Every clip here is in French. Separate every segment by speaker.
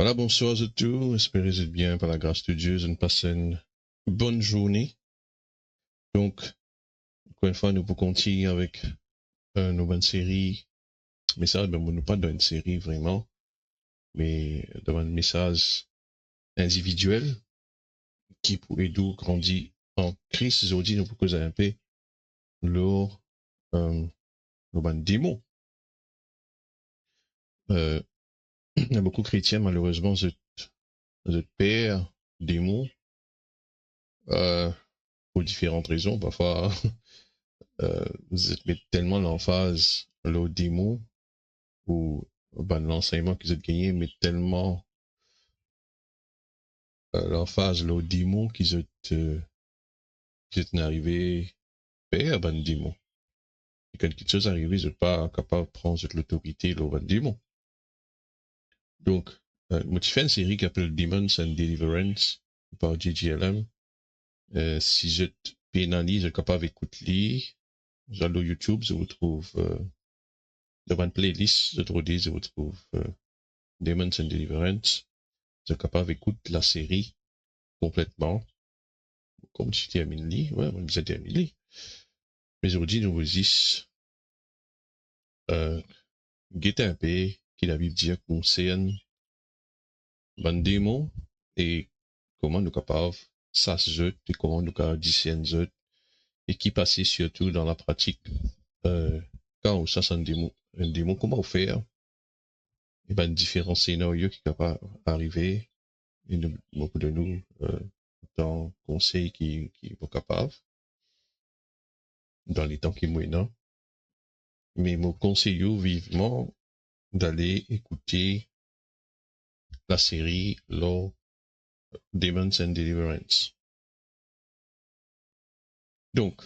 Speaker 1: Voilà, bonsoir à tous. Espérez que vous êtes bien par la grâce de Dieu. Vous passez une bonne journée. Donc, encore une fois, nous pouvons continuer avec nos bonnes séries. Mais ça, ben, nous pas dans une série vraiment, mais dans un message individuel qui pour aider grandir en Christ. Aujourd'hui, nous pouvons causer un peu leur bonne démon. Il y a beaucoup de chrétiens, malheureusement, de père démons pour différentes raisons. Parfois, vous mettez tellement l'emphase le démon ou ben, l'enseignement que vous avez gagné met tellement l'emphase le démon qu'ils ont arrivé faire ben démon. Et quand quelque chose arrive, ils n'êtes pas capable de prendre l'autorité le ben démon. Donc, moi je fais une série qui s'appelle Demons and Deliverance par JGLM. Si je pénalise, je suis capable d'écouter. J'allais YouTube, je vous trouve dans une playlist, je vous trouve Demons and Deliverance. Je suis capable d'écouter la série complètement. Comme tu termines li, ouais, on nous a terminé. Mais aujourd'hui, nous vous disons, guetter un peu, qui la Bible dit concerne, ban démon, et comment nous capables, ça se jette, et comment nous capables discerner, et qui passe surtout dans la pratique, quand on chasse un démon, comment faire, et ben, différents scénarios qui sont capables d'arriver, et beaucoup de nous, dans conseils qui sont capables, dans les temps qui maintenant. Mais me conseille vivement d'aller écouter la série Law, Demons and Deliverance. Donc,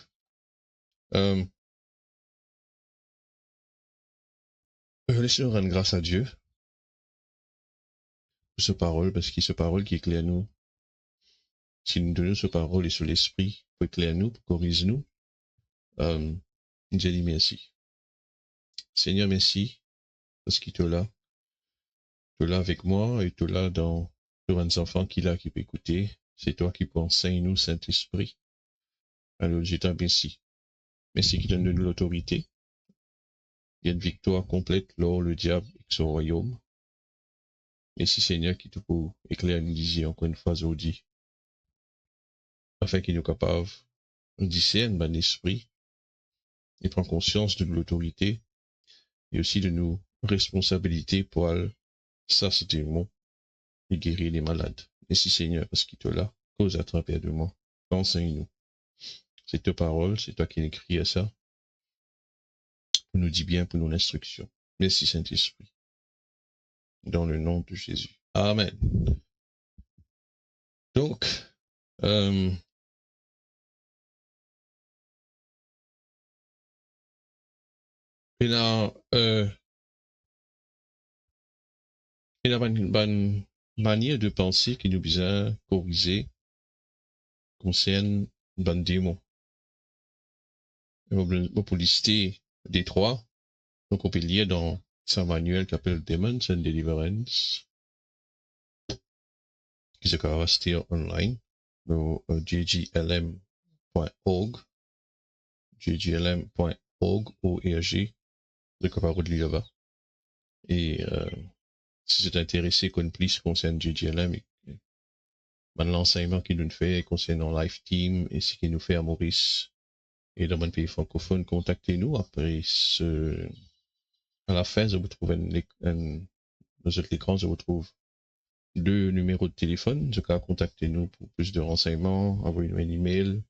Speaker 1: laissons rendre grâce à Dieu pour ce parole, parce que ce parole qui éclaire nous. Si nous donnons ce parole et sur l'esprit pour éclairer nous, pour corriger nous, je dis merci. Seigneur, merci, parce qu'il est là. Tu es là avec moi et tu es là dans les enfants qui peut écouter. C'est toi qui peux enseigner nous, Saint-Esprit. Alors, je t'en remercie. Merci qui donne de nous l'autorité. Il y a une victoire complète lors le diable et son royaume. Merci Seigneur qui te pour éclairer nous disiez encore une fois aujourd'hui. Afin qu'il nous capable de discerner dans l'esprit et prendre conscience de l'autorité et aussi de nos responsabilités pour ça c'est du mot et guérir les malades. Merci Seigneur parce qu'il te là, cause à travers de moi. Enseigne-nous. C'est ta parole, c'est toi qui écris à ça. Pour nous dire bien pour nos instructions. Merci Saint-Esprit. Dans le nom de Jésus. Amen. Donc, il y a une manière de penser qui nous besoin corriger concerne ban démon. On peut lister des trois. Donc on peut lire dans ce manuel qui s'appelle Demons and Deliverance, qui se peut rester online, au jglm.org, jglm.org, O-R-G, de capable de lire là-bas. Et si vous êtes intéressé qu'on plus concerne JGLM, l'enseignement qu'il nous fait concernant Life Team et ce qu'il nous fait à Maurice et dans mon pays francophone, contactez-nous. Après à la fin, je vous trouve dans l'écran, je vous trouve 2 numéros de téléphone. Je peux contacter-nous pour plus de renseignements, envoyez-nous un email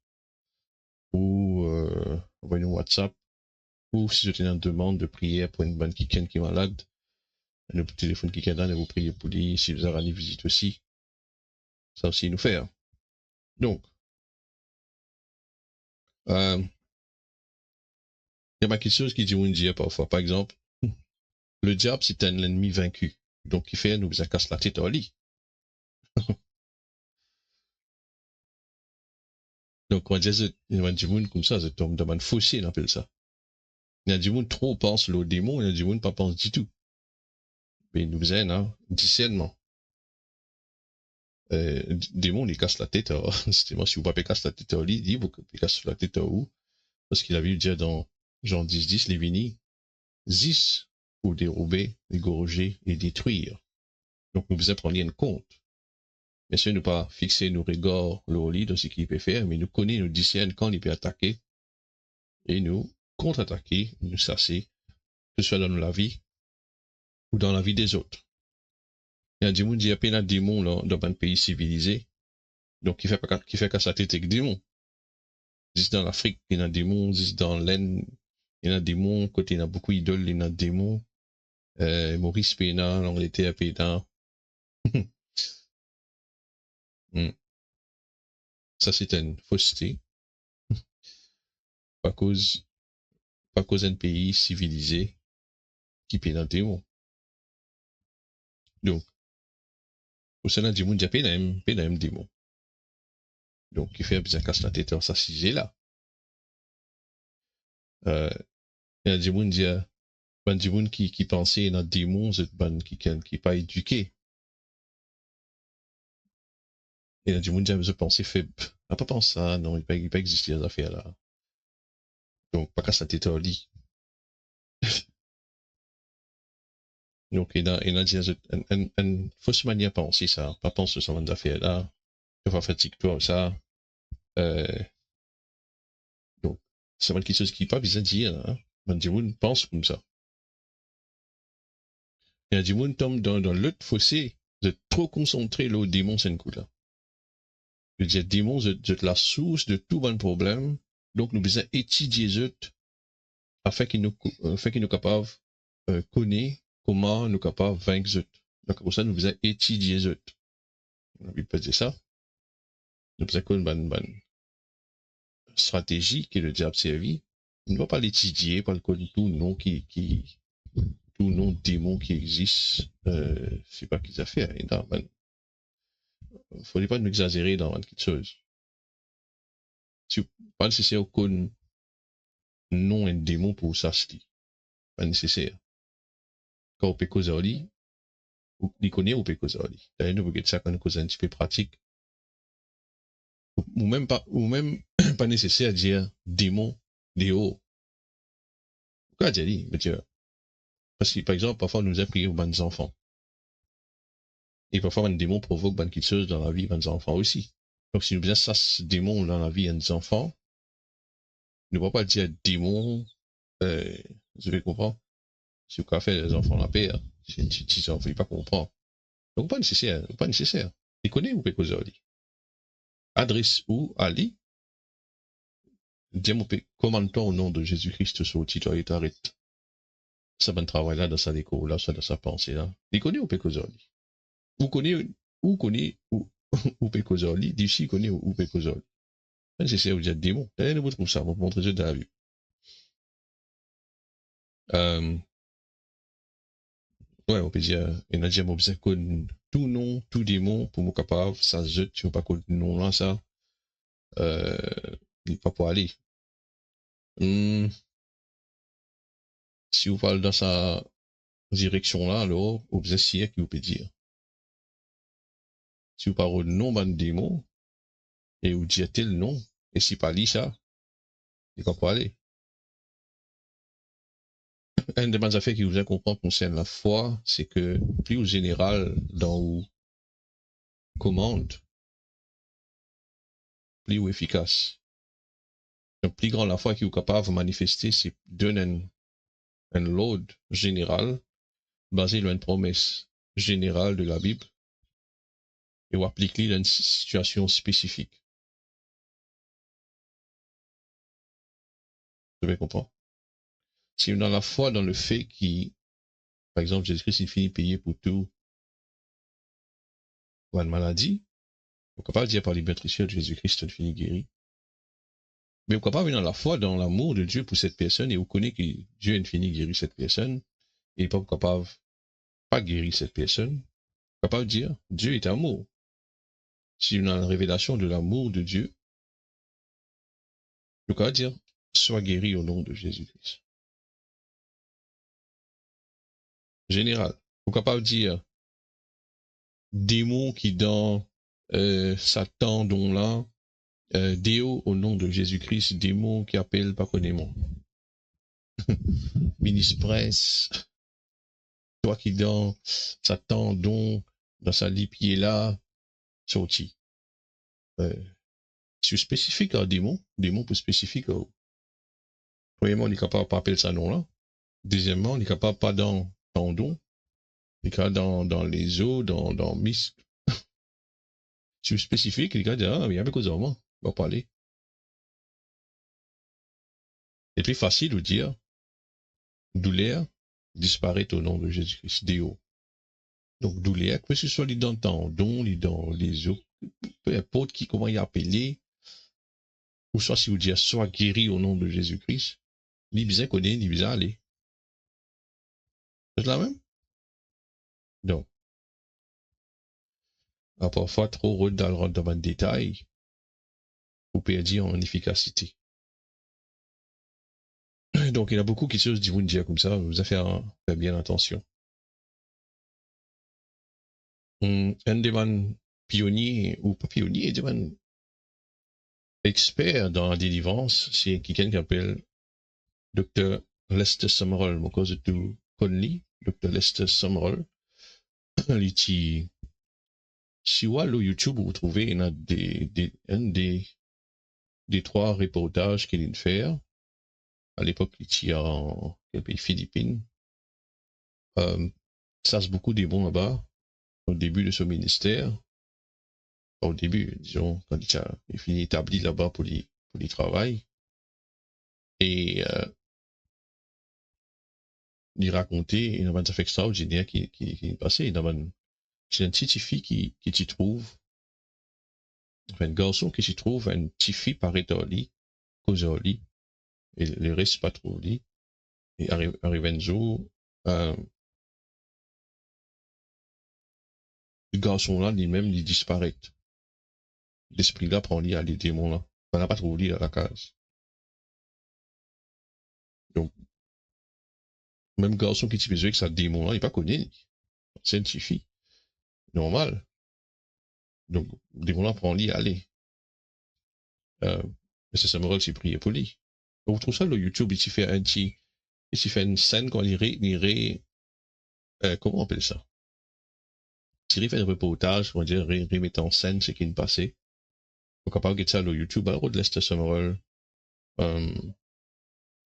Speaker 1: ou envoyez-nous WhatsApp. Ou si vous avez une demande de prière pour une bonne qui est malade, le téléphone qui est là, vous priez pour lui. Si vous avez une visite aussi, ça aussi nous faire. Donc, il y a quelque chose qui dit on dit parfois. Par exemple, le diable, c'est un ennemi vaincu. Donc, il fait, nous casse la tête au lit. Donc, on dit, il y a du monde comme ça, c'est un demande faussé, on appelle ça. Il y a du monde trop pense le démon, il y a du monde pas pense du tout. Mais nous faisons, discernement. démon, il casse la tête, justement, si vous ne pouvez pas casser la tête, il dit, vous casse la tête où? Parce qu'il avait dit dans Jean 10, les vini, 10 pour dérober, égorger et détruire. Donc, nous devons prendre en compte. Bien sûr, ne pas fixer nos regards, le lit de ce qu'il peut faire, mais nous connaissons, nous discerner quand il peut attaquer, et nous contre-attaquer, nous sasser, que ce soit dans la vie ou dans la vie des autres. Il y a des gens qui disent, il y a des démons dans un pays civilisé, donc qui fait qu'à sa tête avec des démons. Juste dans l'Afrique, il y a des démons, juste dans l'Inde, il y a des démons, côté il y a beaucoup d'idoles, il y a des démons, Maurice Pénal, l'Angleterre Pénal. Ça, c'est une fausseté. Pas cause d'un pays civilisé qui paye dans des démons. Donc, au sein du monde, il y a pas un démon. Donc, il fait bien casse la tête en s'assiser là. Il y a des gens qui pensaient dans des démons, qui pas éduqués. Il y a des gens qui pensaient faible. On pas penser ça, non, il ne peut pas exister ces affaires là. Donc, pas casse la tête au lit. Donc, il y a une fausse manière de penser ça. Pas penser sur ces affaires là. Tu vas faire TikTok, ça. Donc, c'est quelque chose qui n'est pas besoin de dire, hein. Les gens pensent comme ça. Il y a des gens qui tombent dans l'autre fossé, de trop concentrer le démon, c'est une coup là. Je veux dire, démon, c'est la source de tout bon problème. Donc, nous devons étudier les autres afin qu'ils nous capables de connaître comment nous capables de vaincre les autres. Donc, pour ça, nous devons étudier les autres. On ne peut pas dire ça. Nous devons connaître une stratégie que le diable servi. On ne va pas l'étudier, pas le connaître tout nom tout nom démon qui existe. C'est pas qu'ils a fait. Il ne faudrait pas nous exagérer dans quelque chose. Si pas nécessaire qu'on non un démon pour ça, c'est pas nécessaire. Quand on peut causer au lit, il connaît ou peut causer au lit. D'ailleurs, nous regardons ça quand nous causons un petit peu pratique. Ou même pas nécessaire de dire démon, déo. Pourquoi dire? Parce que, par exemple, parfois, nous avons prié aux bonnes enfants. Et parfois, un démon provoque bonne quelque chose dans la vie des enfants aussi. Donc, si nous faisons ça, ce démon dans la vie des enfants, ne va pas dire démon, vous vais comprendre. Si vous fait les enfants la paix, c'est une petite enfant, il pas comprendre. Donc, pas nécessaire, pas nécessaire. Il connaît ou pas causer Ali. Adresse ou Ali, dis-moi, commande-toi au nom de Jésus-Christ sur le titre et t'arrête. Ça va travail là, dans sa déco, là, ça, dans sa pensée là. Il connaît ou pas causer Ali. Ou connaît, ou pas causer Ali, d'ici connaît ou pas causer Ali. Pas nécessaire, vous dire démon. Allez, nous montrons ça, vous montrer ça dans la vue. Ouais, on peut dire, il y a dit, moi, besoin que tout nom, tout démon, pour moi capable, ça se jette, tu veux pas que nom là, ça, il pas pour aller. Si vous parlez dans sa direction là, alors, vous besoin si qui vous peut dire. Si vous parlez nom ban démon, et vous dites tel nom, et si pas ça, il pas pour aller. Un des affaires qui vous a comprendre concerne la foi, c'est que plus au général, dans où commande, plus ou efficace. Le plus grand la foi qui est capable de manifester, c'est donner un load général basé sur une promesse générale de la Bible et ou appliquer dans une situation spécifique. Vous devez comprendre. Si on a la foi dans le fait qui, par exemple, Jésus-Christ, il finit payer pour tout, pour une maladie, on est capable de dire par les bénédictions de Jésus-Christ, il finit guéri. Mais on est capable d'avoir la foi dans l'amour de Dieu pour cette personne et on connaît que Dieu a fini guéri cette personne et pas capable pas guérir cette personne. Capable de dire Dieu est amour. Si on a la révélation de l'amour de Dieu, on peut dire sois guéri au nom de Jésus-Christ. Général. On est capable de dire démon qui dans Satan, dont là, Déo au nom de Jésus-Christ, démon qui appelle pas connaît-moi. Ministresse, toi qui dans Satan, dont dans sa lipier là, sorti. C'est spécifique à démon pour spécifique. Premièrement, on est capable de pas appeler ça nom là. Deuxièmement, on est capable pas dans don, on est capable dans les eaux, dans mis. C'est spécifique, les gars disent, ah, mais il y a beaucoup d'hommes, on va parler. C'est plus facile de dire, douleur disparaît au nom de Jésus-Christ, Déo. Donc, douleur, que ce soit les dans tendon, les dans les eaux, peu importe qui, comment y appeler, ou soit si vous dites, soit guéri au nom de Jésus-Christ, les bizarres connaît, les bizarres aller. C'est la même? Donc, à parfois trop dans le détail, vous perdez en efficacité. Donc, il y en a beaucoup qui se disent, vous dire comme ça, vous avez faire bien attention. Un des pionniers, ou pas pionnier, des expert dans la délivrance, c'est quelqu'un qui appelle Dr. Lester Summerall. Mon cause de tout Conley, Dr. Lester Summerall. Il dit, si vous allez au YouTube, vous trouvez, il y a des trois reportages qu'il vient de faire. À l'époque, il était en Philippines. Ça, c'est beaucoup des bons là-bas, au début de ce ministère. Au début, disons, quand il finit établi là-bas pour les travail. Et il racontait, il y a un fait extraordinaire qui est passé. Il y a une petite fille qui t'y trouve, enfin, un garçon qui s'y trouve, une petite fille paraît au lit, cause au lit, et le reste pas trop au lit. Et arrive un jour, le garçon là, lui-même, il disparaît. L'esprit là prend lit à les démons là. On n'a pas trop au lit à la case. Donc, même garçon qui t'y besoin que ça démon là, il n'est pas connu. C'est une petite fille. Normal. Donc, le démon là prend lit à aller. Mais c'est Samuel qui priait pour lui. Donc, vous trouvez ça, le YouTube, il s'y fait une scène quand comment on appelle ça? Il fait un reportage, on va dire, remettre en scène ce qui est passé. Donc, à part que ça, le YouTube, alors, de l'Est Samuel,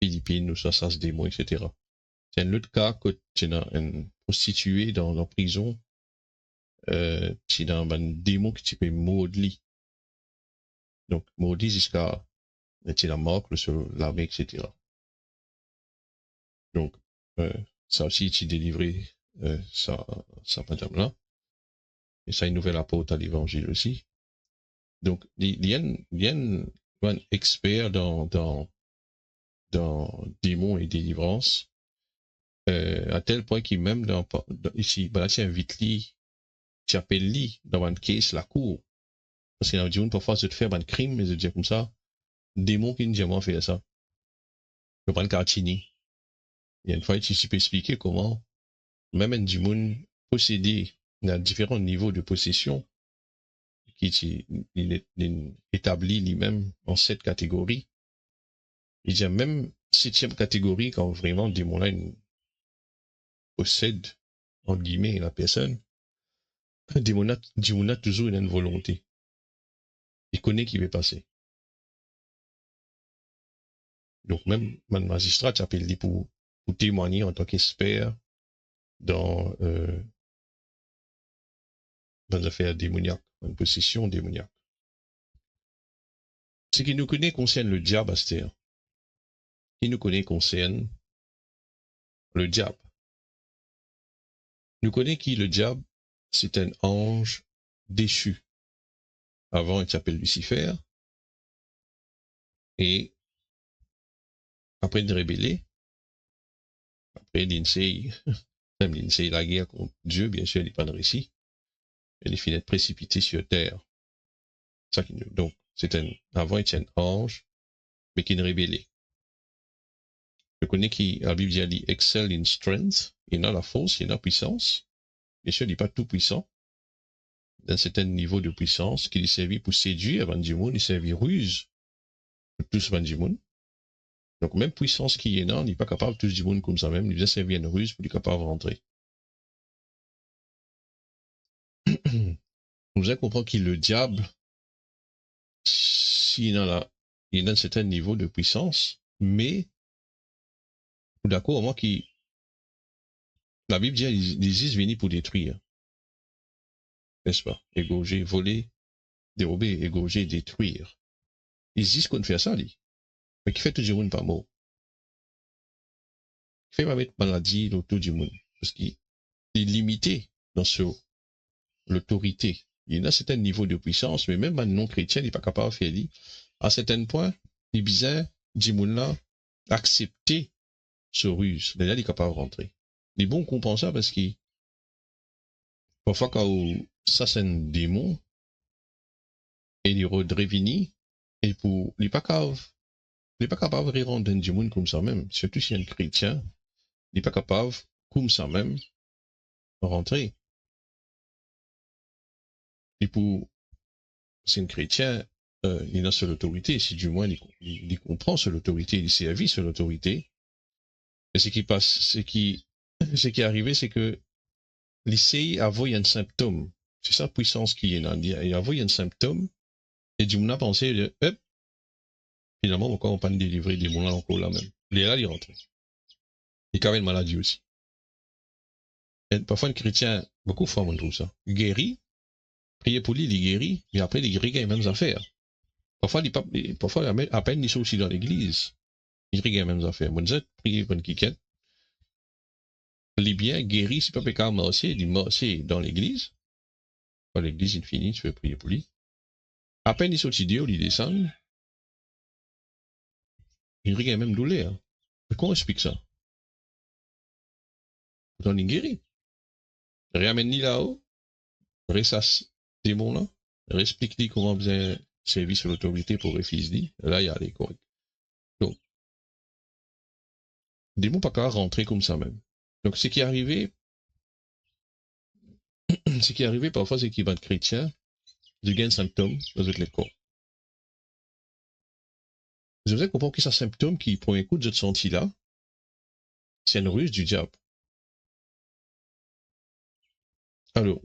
Speaker 1: Philippines, ou ça se démon, etc. C'est un autre cas que tu as une prostituée dans la prison, tu as un démon qui tu peux maudit. Donc, maudit jusqu'à, tu la mort, sur l'armée, etc. Donc, ça aussi, tu délivré, ça madame-là. Et ça, une nouvelle apôtre à l'évangile aussi. Donc, il y a un expert dans démons et délivrance, à tel point qu'il même ici, bah, tu invites lui, tu appelles lui dans une caisse la cour. Parce qu'il y a des gens parfois se faire un crime, mais je dis comme ça, démon qui ne jamais fait ça. Je prends le cartini. Il y a une fois, tu peux expliquer comment, même un démon possédé dans différents niveaux de possession, il est établi lui-même en 7 catégories. Il y a même 7e catégorie quand vraiment le démon-là possède, en guillemets, la personne. Le démon-là toujours il a une volonté. Il connaît qui va passer. Donc même un magistrat t'appelle pour témoigner en tant qu'expert dans l'affaire démoniaque, une possession démoniaque. Ce qui nous connaît concerne le diable, Astère. Ce qui nous connaît concerne le diable. Nous connaissons qui le diable? C'est un ange déchu. Avant, il s'appelle Lucifer. Et après de rébeller, après l'INSEE, même l'INSEE, la guerre contre Dieu, bien sûr, il n'est pas de récit. Elle est finie précipitée sur terre. Ça qui, donc, avant, il était un ange, mais qui ne rébellait. Je connais qui, la Bible dit, excel in strength. Il a la force, il a la puissance. Bien sûr, il n'est pas tout puissant. d'un certain niveau de puissance, qui est servi pour séduire Bandimoun, il servi ruse pour tous Bandimoun. Donc, même puissance qui est là, il n'est pas capable de tous du monde comme ça même, il vient servir une ruse pour être capable de rentrer. Nous allons comprendre que le diable, s'il est là, il est dans un certain niveau de puissance, mais, d'accord, au moins qu'il, la Bible dit, il existe venir pour détruire. N'est-ce pas? Égorger, voler, dérober, égorger, détruire. Il existe qu'on fait ça, lui. Mais qui fait tout le monde pas mort. Qui fait pas mettre maladie autour du monde. Parce qu'il est limité dans l'autorité. Il y a un certain niveau de puissance, mais même un non-chrétien n'est pas capable de faire lui. À un certain point, il est bizarre, du monde là, accepter ce ruse. Là, il est capable de rentrer. Il est bon qu'on pense ça parce que, parfois, quand ça, c'est un démon, et il redrevini, et pour, il n'est pas capable de rendre du monde comme ça même. Surtout si un chrétien, il n'est pas capable, comme ça même, de rentrer. Et pour, c'est un chrétien, il a sur l'autorité, si du moins il comprend sur l'autorité, il servit sur l'autorité. Et ce qui passe, ce qui est arrivé, c'est que l'essai a vu un symptôme. C'est sa puissance qui est là. Il a vu un symptôme, et du monde a pensé, hop, finalement, pourquoi on ne peut pas délivrer des moulins encore là même. Il est là, il rentre. Il y a une maladie aussi. Et parfois, un chrétien, beaucoup de fois, on trouve ça. Il guérit, prier pour lui, il guérit, mais après, il guérit les mêmes affaires. Parfois, à peine, ils sont aussi dans l'église. Il guérit les mêmes affaires. Bon, c'est prier pour une quiquette. Les biens guéris, c'est pas pécard marcher, il marcher dans l'église. Quand l'église est finie, tu peux prier pour lui. À peine, ils sont idiots, ils descendent. Il guérit les mêmes douleurs. Mais comment on explique ça? Pourtant, il guérit. Ramène-lui là-haut, ressasse démon là, explique-lui comment bien servir sur l'autorité pour refuser. Là, il y a les corrects. Donc, démon pas qu'à rentrer comme ça même. Donc, ce qui est arrivé parfois, c'est qu'il va être chrétien, il gagne symptômes dans les corps. Vous avez compris que ce symptôme qui, pour un coup de senti là, c'est une ruse du diable. Alors,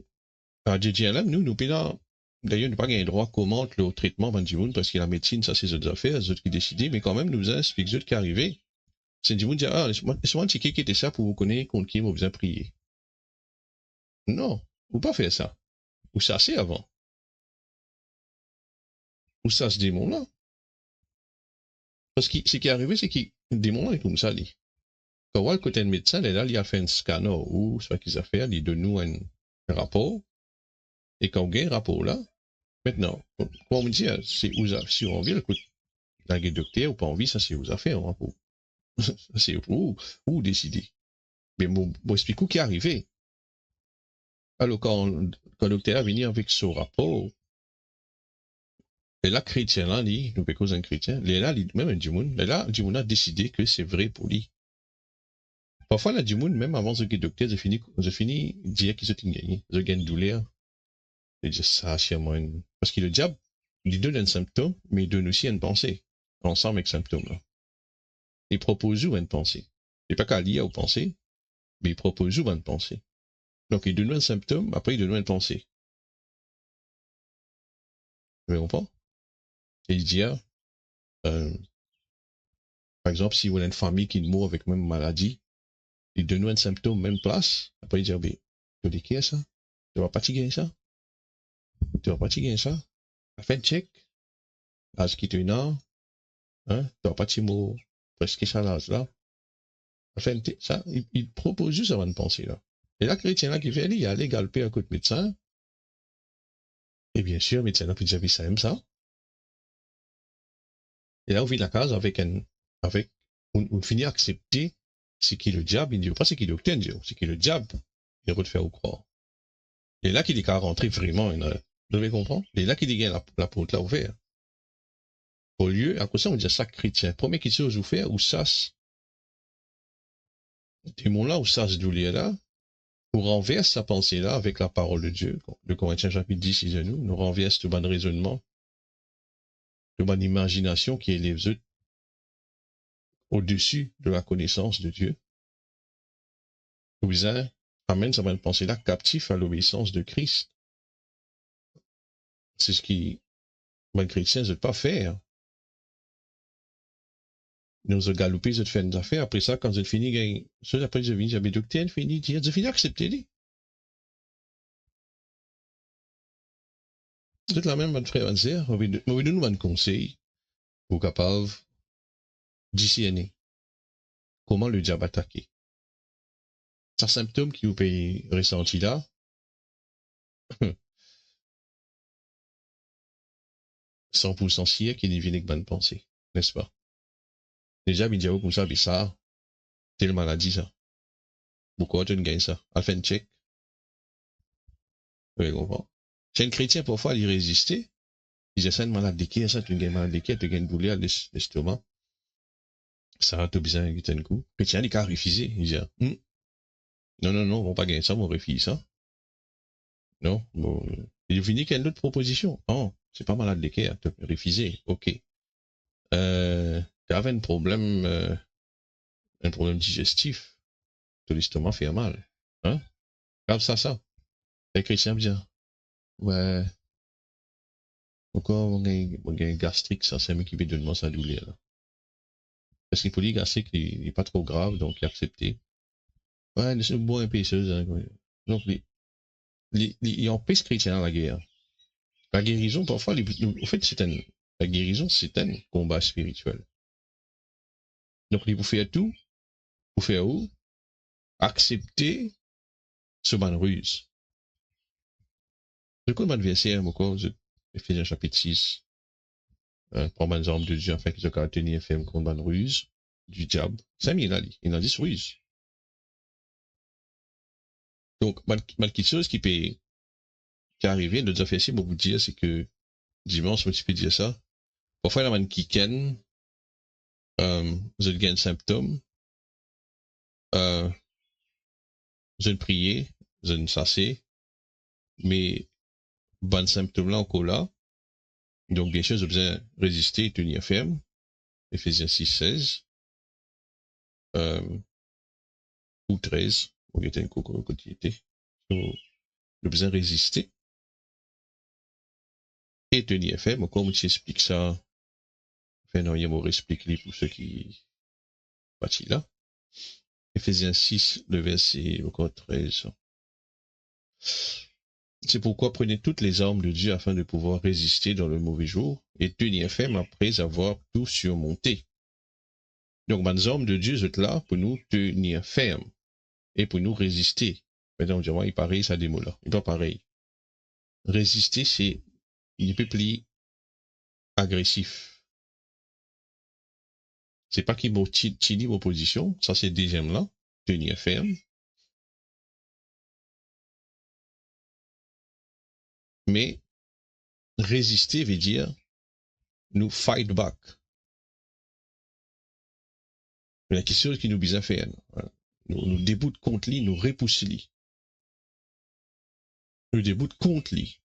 Speaker 1: à JJLM, nous payons, d'ailleurs, nous pas gagné droit comment le traitement van du monde, parce que la médecine, ça, c'est les autres affaires, les autres qui décident, mais quand même, nous expliquent les autres qui arrivent. C'est du monde dire, ah, laisse-moi checker qui était ça pour vous connaître contre qui vous besoin prier. Non, vous pas faire ça. Ou ça, c'est avant. Ou ça, ce démon-là. Parce que ce qui est arrivé, c'est que le démon-là est comme ça, lui. Quand on voit le côté de médecin, là, il a fait un scanner, ou ce qu'il a fait, il donne nous un rapport, et quand on gagne un rapport là, maintenant, comment on dit, c'est si on veut, écoute, dans le docteur ou pas envie, ça c'est aux affaires, hein, pour, c'est où décider. Mais bon, explique où qui est arrivé. Alors, quand le docteur a venu avec ce rapport, et là, chrétien, là, nous peut causer un chrétien, là, même un djimoun, et là, le djimoun a décidé que c'est vrai pour lui. Parfois, la djimoun, même avant ce que le docteur, je finis, dire qu'ils ont gagné, ils ont gagné douleur. Et dire ça, c'est moi, parce que le diable, il donne un symptôme, mais il donne aussi une pensée, ensemble avec symptôme, là. Il propose une pensée. Il n'est pas qu'à lire ou penser, mais il propose une pensée. Donc, il donne un symptôme, après, il donne une pensée. Vous comprenez? Et il dit, par exemple, si vous avez une famille qui mourt avec même maladie, il donne un symptôme, même place, après il dit, ben, tu dis qui est ça? Tu vas pas te gagner ça? Tu vas pas te gagner ça? Fais check. À ce qui te n'a, hein? Tu vas pas te mourir presque ça là. Enfin, ça, il propose juste avant de penser, là. Et là, chrétien, là, qui fait, il a allé galper un coup de médecin. Et bien sûr, médecin, là, puis déjà, ça aime ça. Et là, on vit la case on finit à accepter ce qui est le diable, il dit, pas ce qui est le docteur, ce qui est le diable, il va te faire croire. Et là, qu'il est qu'à rentrer vraiment, vous devez comprendre? Et là, qu'il est la porte là ouverte. Au lieu, à cause ça, on dit ça chrétien. Première question, vous faire, où ça, démon là, où ça, ce douleur là, nous renverse sa pensée-là avec la parole de Dieu. Le Corinthiens chapitre 10, il dit nous renverse tout bon raisonnement, tout bonne imagination qui élève au-dessus de la connaissance de Dieu. Nous amène sa bonne pensée-là captif à l'obéissance de Christ. C'est ce qui, les chrétiens, ne veulent pas faire. Nous avons galopé, nous avons fait une affaire. Après ça, quand vous avez fini, ceux après, je viens, j'avais doctrine, fini, dire, j'ai fini d'accepter. C'est la même, votre frère, votre sœur, on va nous un conseil pour capable discerner comment le diable attaquer. C'est un symptôme qui vous peut ressentir là. 100% sûr qu'il ne vient avec bonne pensée, n'est-ce pas? Déjà, il dit comme ça, bizarre, telle maladie ça. Pourquoi tu ne gagnes ça? À fin de check. Vous comprenez? C'est un chrétien, parfois, il résistait. Il disait ça, une maladie qui est ça, tu gagnes maladie qui est, tu gagnes douleur à l'estomac. Ça a tout bien avec un coup. Chrétien, il a refusé. Il dit, non, on va pas gagner ça, on refuse ça. Non, bon, il finit qu'il y a une autre proposition. Oh, c'est pas malade de cœur, tu refusé. Ok. Tu avais un problème digestif. Tout l'estomac fait mal. Hein? Comme ça. Les chrétiens me disent, ouais, pourquoi on a un gastrique, ça, c'est un qui peut donner sa douleur, là. Parce qu'il faut dire gastrique, il n'est pas trop grave, donc il a accepté. Ouais, c'est une bonne épaisseuse, hein. Donc, il empêche chrétien dans la guerre. La guérison, parfois, en fait, la guérison, c'est un combat spirituel. Donc, il faut faire tout, pour faire où? Accepter ce bonne ruse. De quoi le verset, encore, Ephésiens chapitre 6, prendre un exemple de Dieu afin qu'ils soient tenir ferme contre bonne ruse du diable. Ça, il a dit ruse. Donc, quelque chose qui est arrivé, de faire si, vous dire, c'est que, dimanche, je peux dire ça. Parfois, il y a un qui ken, vous avez un symptôme, vous avez prié, vous avez sassé, mais, bon symptôme là, encore là. Donc, bien sûr, vous avez besoin résister et tenir ferme. Ephésiens 6, 16. Ou 13. Ou il était une quotidien. Vous avez besoin résister et tenir ferme. Comme tu expliques ça, enfin, non, il y a mot expliquer pour ceux qui partent là. Ephésiens 6, le verset encore 13. C'est pourquoi prenez toutes les armes de Dieu afin de pouvoir résister dans le mauvais jour et tenir ferme après avoir tout surmonté. Donc, les armes de Dieu sont là pour nous tenir ferme et pour nous résister. Maintenant, on il pareil, ça des mots là. Il pas pareil. Résister, c'est, il peut plus agressif. C'est pas qu'il tire vos positions, ça c'est deuxième là, tenir ferme. Mais résister veut dire nous fight back. Il y a quelque chose qui nous besoin faire. Voilà. Nous déboute contre lui, nous repousse lui. Nous déboute contre lui.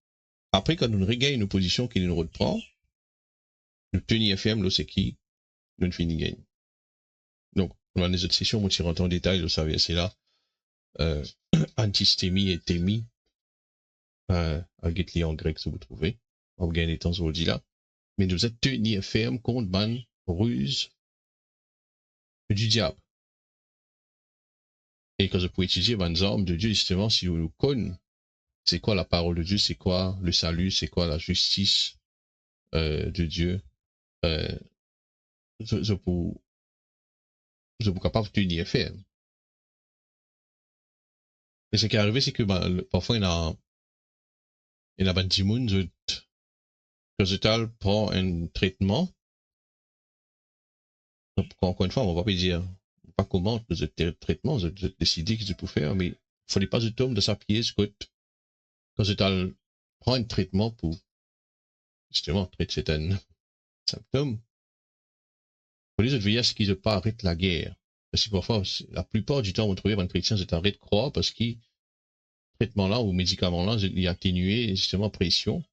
Speaker 1: Après, quand nous regagnons nos positions qui nous reprend, nous tenir ferme, là, c'est qui nous finissons gagne. Donc, dans les autres sessions, on tire en détail, vous savez, c'est là, antistémie et thémie, avec les en grec, si vous trouvez. On gagne les temps aujourd'hui là. Mais nous êtes tenir ferme contre ban ruse du diable. Et quand je peux étudier ban armes de Dieu, justement, si vous nous connaissez, c'est quoi la parole de Dieu, c'est quoi le salut, c'est quoi la justice de Dieu, je peux capable de tenir ferme. Et ce qui est arrivé, c'est que parfois, il y a un petit monde, quand je prend un traitement, donc, encore une fois, on va pas dire, pas comment ce traitement, je décidé que je peux faire, mais il ne fallait pas que je tombe de sa pièce quand je prends un traitement pour, justement, traiter certains symptômes. Pour les autres veiller à ce qu'ils ne pas arrêtent la guerre. Parce que parfois, la plupart du temps, on trouve un chrétien, c'est arrêt de croire parce qu'il traitement-là ou médicament-là, il atténuait justement pression.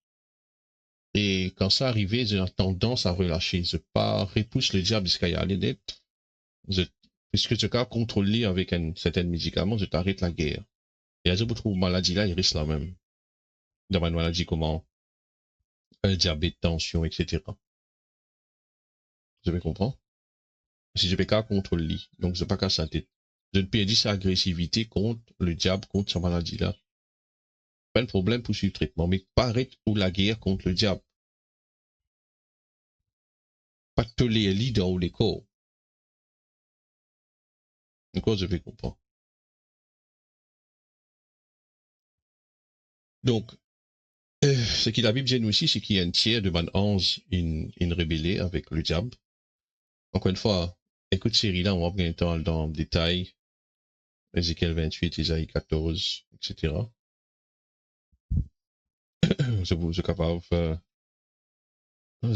Speaker 1: Et quand ça arrivait, j'ai tendance à relâcher. Je pas repousse le diable jusqu'à y aller net. Puisque tu as contrôlé avec un certain médicament, je t'arrête la guerre. Et à ce trouve maladie là, il reste la même. Dans une maladie comment diabète, tension, etc. Je me comprends? Si je ne peux pas contrôler, donc je ne peux pas qu'à sa tête. Je ne peux dire sa agressivité contre le diable, contre sa maladie là. Pas de problème pour suivre le traitement, mais pas arrête pour la guerre contre le diable. Pas tolérer dans les corps. Encore je vais comprendre. Donc, ce qui la Bible dit nous aussi, c'est qu'il y a un tiers de man 11 in rébellé avec le diable. Encore une fois, écoute série là, on va prendre temps dans le détail. Ézéchiel 28, Isaïe 14, etc. Je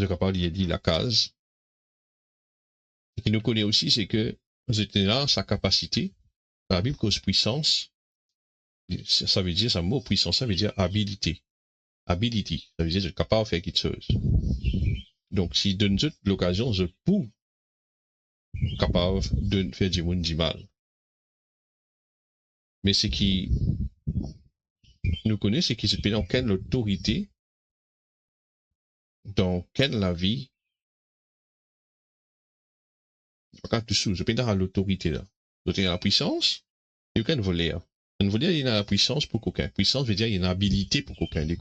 Speaker 1: capable, d'y dire la case. Ce qu'il nous connaît aussi, c'est que c'était là sa capacité. La Bible cause puissance. Ça veut dire, ça mot puissance, ça veut dire habilité. Ability. Ça veut dire, je suis capable de faire quelque chose. Donc, s'il donne l'occasion, je peux capable de faire du monde du mal. Mais ce qui nous connaît, c'est qu'il se peut dans quelle autorité, dans quelle la vie, je peux dans l'autorité là. Donc, il y a la puissance, il y a une volée. Une volée, il y a la puissance pour quelqu'un. Puissance veut dire, il y a une habilité pour quelqu'un. Il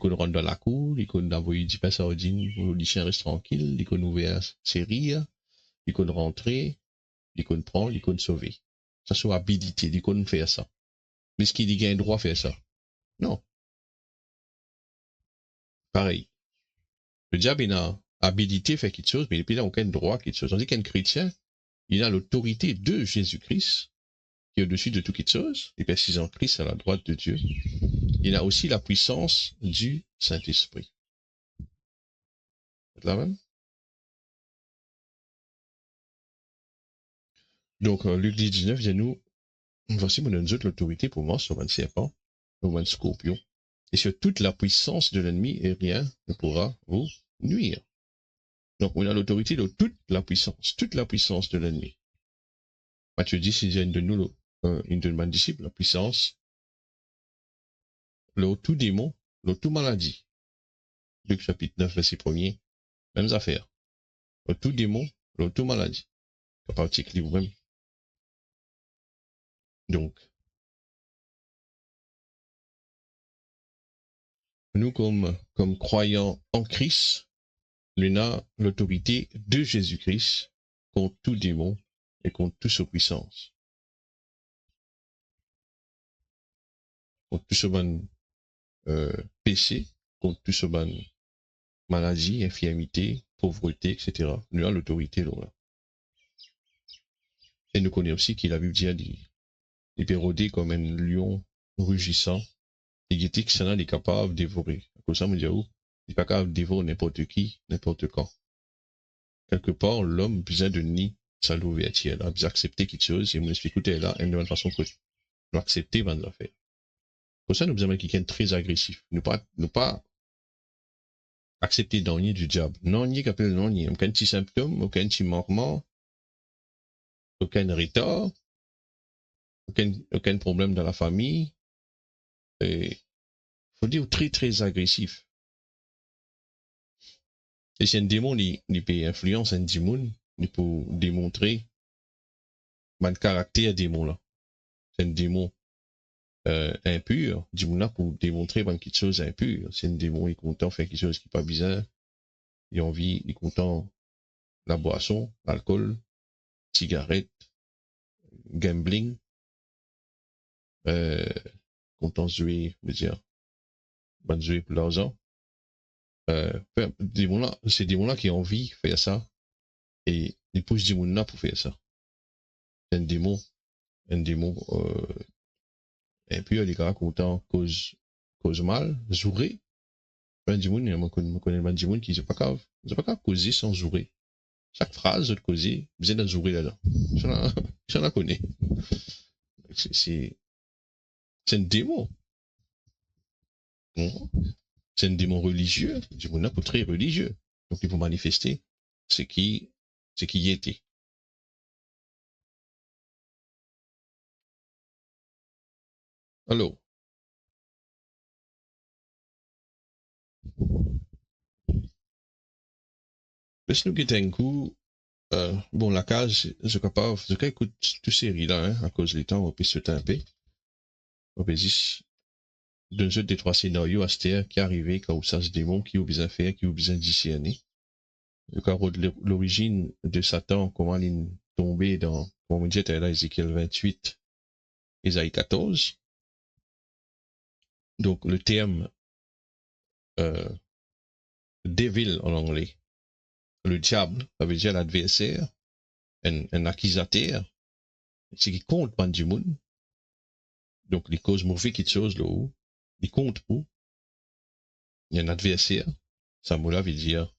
Speaker 1: peut rentrer dans la cour, il peut envoyer du pain sardine, le chien reste tranquille, il peut ouvrir série, il peut rentrer, il peut prendre, il peut sauver. Ça, c'est habilité, il peut faire ça. Mais est-ce qu'il a un droit à faire ça? Non. Pareil. Le diable, il a habilité à faire quelque chose, mais il n'a aucun droit à quelque chose. On dit qu'un chrétien, il a l'autorité de Jésus-Christ, qui est au-dessus de toute quelque chose, et précisant Christ à la droite de Dieu. Il a aussi la puissance du Saint-Esprit. C'est la même? Donc, Luc 10, 19 dit nous, voici mon donne l'autorité pour moi sur un serpent, sur un scorpion, et sur toute la puissance de l'ennemi, et rien ne pourra vous nuire. Donc, on a l'autorité de toute la puissance de l'ennemi. Matthieu 10, il dit une de nous, une de mes disciples, la puissance, le tout démon, le tout maladie. Luc chapitre 9, verset 1er, mêmes affaires. Le tout démon, le tout maladie. Capable de vous-même. Donc, nous, comme croyants en Christ, nous avons l'autorité de Jésus-Christ contre tout démon et contre toute sa puissance. Contre tout ce bon péché, contre tout ce bon maladie, infirmité, pauvreté, etc. Nous avons l'autorité là. Et nous connaissons aussi qu'il a Bible dit, il peut rôder comme un lion rugissant. Et il dit que ça n'est capable de dévorer. Comme ça, me dit, il n'est pas capable de dévorer n'importe qui, n'importe quand. Quelque part, l'homme besoin de nier sa l'ouverture, là, besoin d'accepter quelque chose, et mon explique, écoutez, là, et de façon que nous accepter van affaires. Pour ça, nous besoin de quelqu'un de très agressif. Nous pas accepter dans du diable. Non, ni qu'appelle non, ni aucun petit symptôme, aucun petit manquement, aucun retard, aucun problème dans la famille. Et faut dire très, très agressif. Et si un démon, il peut influencer un démon, il peut démontrer le caractère démon là. C'est un démon impur, démon là pour démontrer quelque chose impur. C'est un démon, il est content de faire quelque chose qui n'est pas bizarre. Il a envie, il est content la boisson, l'alcool, cigarette, gambling, content de jouer, je veux dire, bonne jouer pour l'argent. C'est des gens qui ont envie de faire ça et ils poussent des gens là pour faire ça. C'est un démon impur, les gars content cause mal, jouer. Un démon, je connais un démon qui n'est pas grave, causer sans jouer. Chaque phrase de causer, vous êtes à jouer là-dedans. J'en la connais. C'est un démon. C'est un démon religieux. Du démon pour très religieux. Donc il faut manifester ce qui y était. Alors, laisse-nous quitter un coup. Bon, la case, je capable, je écoute toute série là, hein, à cause du temps, on peut se taper. On peut dire, d'un jeu des trois scénarios, Astère, qui est arrivé, quand ça se démon, qui a besoin faire, qui a besoin discerner. Le carreau de l'origine de Satan, comment il est tombé dans, comme on disait là, Ézéchiel 28, Ésaïe 14. Donc, le terme, devil en anglais, le diable, ça veut dire l'adversaire, un accusateur, c'est qui compte pas du monde. Donc, les causes mauvaises quelque chose là-haut, ils comptent pour. Il y a un adversaire. Ça mot-là veut dire,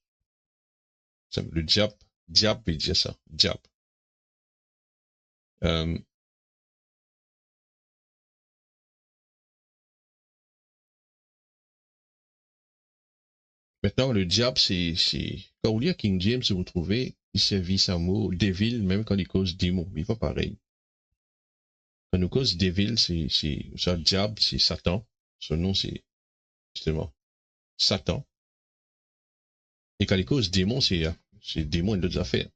Speaker 1: le diable veut dire ça, diable. Maintenant, le diable, quand vous lisez King James, vous trouvez, il servit ça mot, devil, même quand il cause démon. Il n'est pas pareil. Quand nous cause devil, ça, diable, c'est Satan. Son nom, c'est, justement, Satan. Et quand il cause démon, c'est démon et d'autres affaires.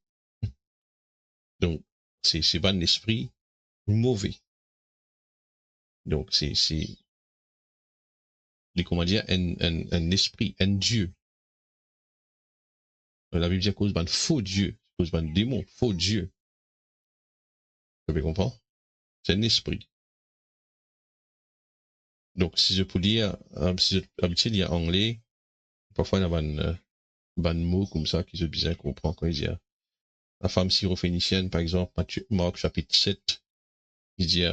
Speaker 1: Donc, c'est pas un esprit mauvais. Donc, comment dire, un esprit, un Dieu. La Bible dit à cause d'un faux Dieu, à cause d'un démon, faux Dieu. Vous pouvez comprendre? C'est un esprit. Donc, si je peux dire, si je habitué lire anglais, parfois il y a un mot comme ça qui se bien comprendre quand il dit la femme syrophénicienne, par exemple, Marc chapitre 7, il dit,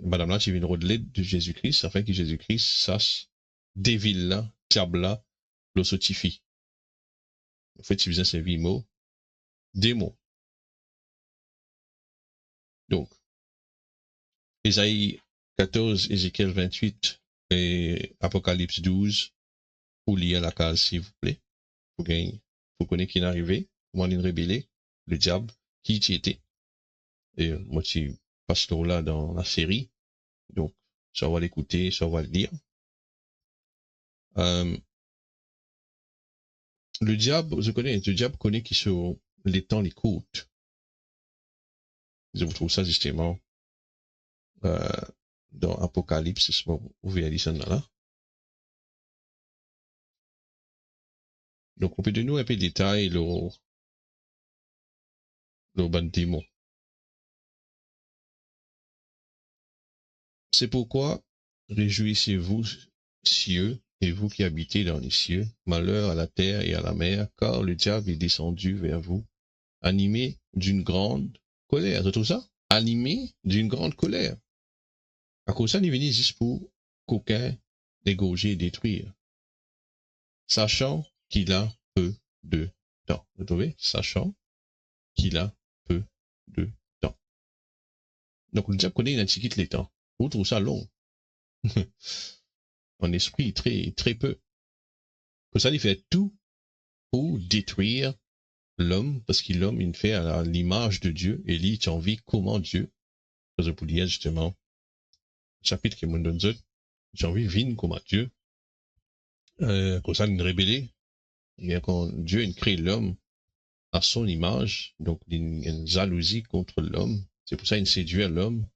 Speaker 1: madame là, tu viens de rodeler de Jésus-Christ, afin que Jésus-Christ sache, dévile là, diable là, le sautifie. En fait, tu viens servir le mot, démon. Donc, Ésaïe 14, Ézéchiel 28 et Apocalypse 12, pour lire la case, s'il vous plaît. Faut connaître qui est arrivé, comment il est rébellé, le diable, qui y était. Et moi, je suis pasteur là dans la série. Donc, ça va l'écouter, ça va le lire. Le diable, le diable connaît qui sont les temps, les côtes. Je vous trouve ça justement dans Apocalypse, c'est bon, vous verrez ça là. Donc, on peut donner un peu de détails, le démon. C'est pourquoi, réjouissez-vous, cieux, et vous qui habitez dans les cieux, malheur à la terre et à la mer, car le diable est descendu vers vous, animé d'une grande colère. C'est tout ça? Animé d'une grande colère. À cause de ça, il est venu juste pour qu'aucun dégorger et détruire. Sachant qu'il a peu de temps. Vous trouvez? Sachant qu'il a peu de temps. Donc, le diable connaît l'antiquité les temps. Vous trouvez ça long? En esprit, très, très peu. Comme ça, il fait tout pour détruire l'homme, parce que l'homme, il fait à l'image de Dieu, et lui, tu as envie comment Dieu, parce que pour dire justement, chapitre qui me donne ça, j'ai envie de vivre comme Dieu, comme ça, il rébellé, et quand Dieu, il crée l'homme à son image, donc il y a une jalousie contre l'homme, c'est pour ça qu'il séduit l'homme,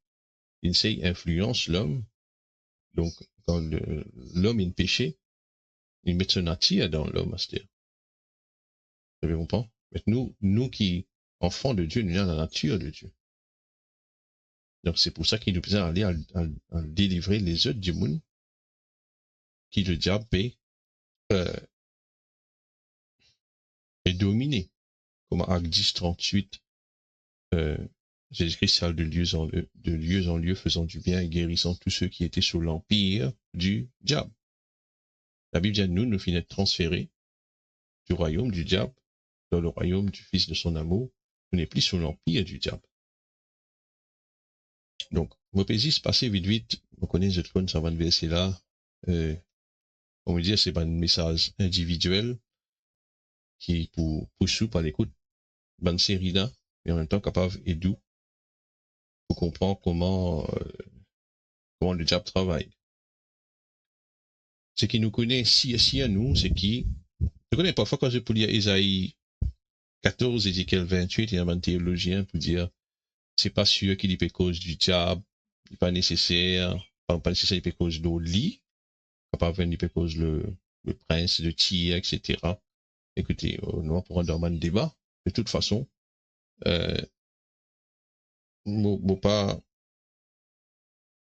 Speaker 1: il sait influence l'homme, donc quand l'homme est péché, il met son nature dans l'homme, c'est-à-dire, vous avez compris? Mais nous qui, enfants de Dieu, nous avons la nature de Dieu. Donc c'est pour ça qu'il nous besoin aller à délivrer les autres du monde qui le diable est dominé. Comme Acte 10, 38, Jésus-Christ sale de lieu en lieu, faisant du bien et guérissant tous ceux qui étaient sous l'empire du diable. La Bible dit à nous finissons transférés du royaume du diable dans le royaume du Fils de son amour. Nous n'est plus sous l'empire du diable. Donc, moi, peux juste passer vite vite. On connaît cette con, ça va verser là. On va dire, c'est pas un message individuel qui, pour sous par l'écoute, bonne série là, mais en même temps capable et doux pour comprendre comment le diable travaille. Ce qui nous connaît si à nous, c'est qui, je connais parfois quand je peux lire Isaïe 14, Ézéchiel 28, il y a un théologien pour dire, c'est pas sûr qu'il y ait cause du diable, il pas nécessaire, pas nécessaire qu'il y ait cause de lit, pas venir il cause le prince de Tyr, etc. Écoutez, nous pourrons dans un débat. De toute façon, bon pas,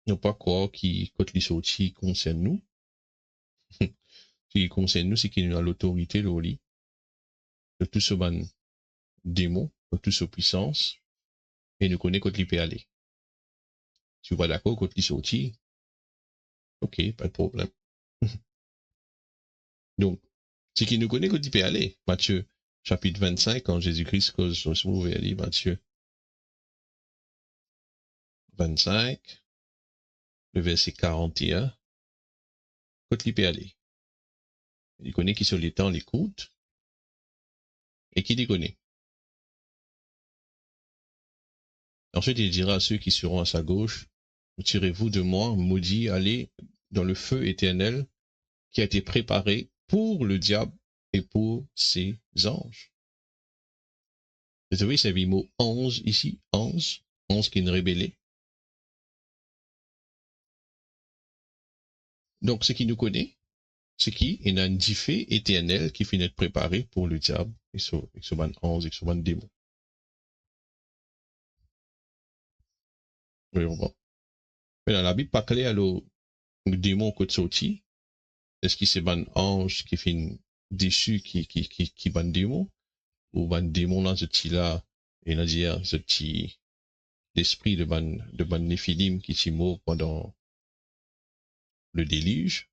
Speaker 1: non pas quoi qui, quand les sorties concerne nous, qui concerne nous, c'est qu'il nous a l'autorité, le lit, de tout ce ban démon, de toute ce puissance, et nous connaît quand il peut aller. Si vous pas d'accord, quand il sortit, ok, pas de problème. Donc, c'est qu'il nous connaît quand il peut aller. Matthieu, chapitre 25, quand Jésus-Christ cause son mauvais lit, Matthieu 25, le verset 41, quand il peut aller. Il connaît qui sur les temps l'écoute, et qui les connaît. Ensuite, il dira à ceux qui seront à sa gauche, retirez-vous de moi, maudits, allez dans le feu éternel qui a été préparé pour le diable et pour ses anges. Vous avez c'est le mot 11 ici, 11 qui est une rébellée. Donc, ce qui nous connaît, c'est qui il a un diffé éternel qui finit d'être préparé pour le diable et ce ban 11 et ce ban démon. Oui, on va. Mais dans la Bible, pas clair, le démon que sorti, est-ce que c'est ban ange qui finit déçu qui ban démon? Ou ban démon là, ce petit là, et là dire, ce petit l'esprit de ban Néphilim qui s'y mort pendant le déluge.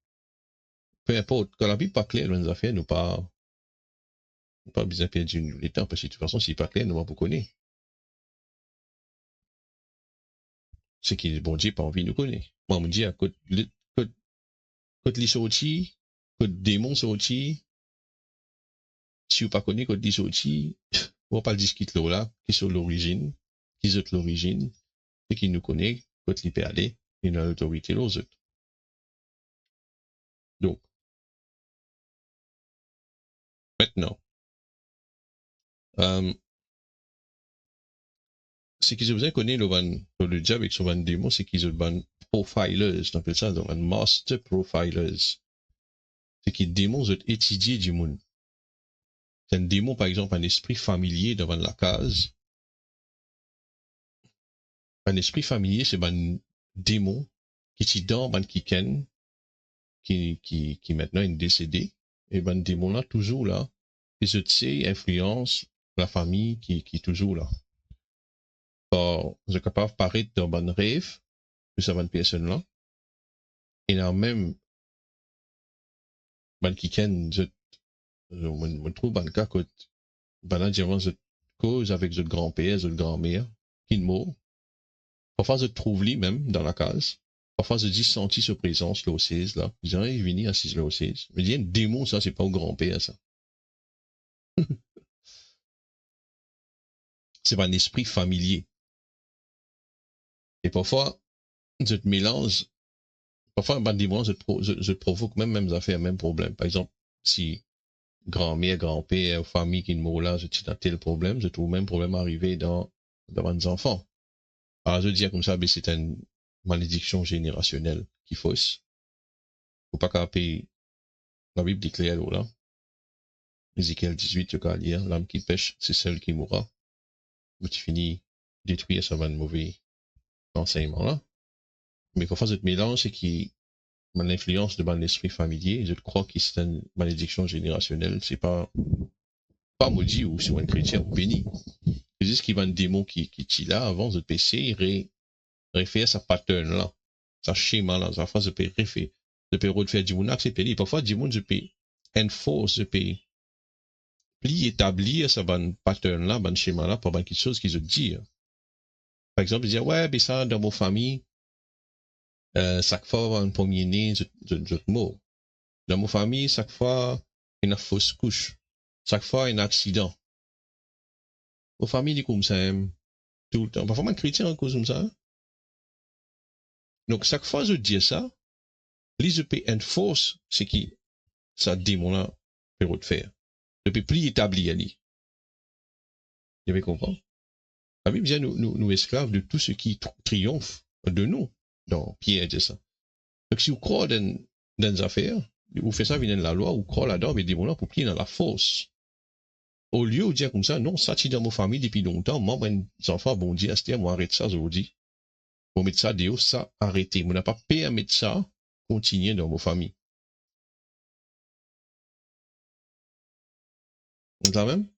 Speaker 1: Peu importe, quand la Bible pas claire dans les affaires, nous pas besoin de perdre le temps, parce que de toute façon, si pas clair, nous pas connaître. C'est qui le bon Dieu pas envie de nous connaître. Moi, on me dit, à côté les sortis, côté démon sorti, si vous pas connaissez côté les sortis, on va pas discuter là, qui sont l'origine, qui sont l'origine, et qui nous connaît, côté les perdés, et nous a l'autorité aux autres. Donc, maintenant, ce qu'ils ont besoin de connaître le diable avec son démon, c'est qu'ils ont ban profilers, on appelle ça, donc un master profilers. C'est qu'ils démons ont étudié du monde. C'est un démon, par exemple, un esprit familier devant la case. Un esprit familier, c'est un démon qui t'y dans, ban qui ken, qui maintenant est décédé. Et ben démon là, toujours là. Et je sais, influence la famille qui est toujours là. Or, je suis capable de paraître dans un rêve de cette personne-là. Et là même, ban qui ken, je trouve ban cas que, ban là, j'avance cette cause avec votre grand-père, votre grand-mère, qui ne mort. Parfois, je trouve lui même dans la case. Parfois, je dis senti sa présence là au 16, là. Je dis, il vient assis là au 16. Mais il y a un démon, ça, c'est pas au grand-père, ça. C'est pas un esprit familier. Et parfois, je te mélange, parfois, un démon, je te provoque même affaires, même problème. Par exemple, si grand-mère, grand-père, famille qui ne mourent là, je dis dans tel problème, je trouve même problème arrivé dans mes enfants. Alors, je dis comme ça, mais c'est une malédiction générationnelle qui fausse. Faut pas caper la Bible déclare là. Ézéchiel 18, je vais lire, l'âme qui pêche, c'est celle qui mourra. Mais tu finis détruire ça va de mauvais enseignement là. Mais parfois, cette mélange, c'est qui, l'influence de mon esprit familier, je crois que c'est une malédiction générationnelle, c'est pas maudit ou sur un chrétien ou béni. C'est juste qu'il y a un démon qui est là avant de pécher, réfère sa pattern là, sa schéma là, sa phrase de paix, réfère. De paix, refaire du monde accepter. Parfois, du monde, je peux enforce, je peux pli établir ça ban pattern là, ban schéma là, pour ban quelque chose qu'ils se disent. Par exemple, dire, ouais, mais ça, dans mon famille, chaque fois, un premier-né, je mort. Dans mon famille, chaque fois, il y a une fausse couche. Chaque fois, il y a un accident. Aux familles, comme ça, tout le temps. Parfois, un chrétien, en cause comme ça. Donc, chaque fois, je dis ça, les EP enforce ce qui, ça démon-là, peut faire. Depuis plus établi, ali. Vous avez compris? La Bible dit, nous esclaves de tout ce qui triomphe de nous. Donc, Pierre dit ça. Donc, si vous croyez dans des affaires, vous faites ça, venez de la loi, vous croyez là-dedans, mais démon-là, pour plier dans la force. Au lieu de dire comme ça, non, ça, tu dans mon famille depuis longtemps, moi, mes enfants, bon Dieu, moi, arrête ça, je vous dis. Pour mettre ça dehors, ça, arrêtez. On n'a pas permis ça, continuer dans vos familles. On t'a même?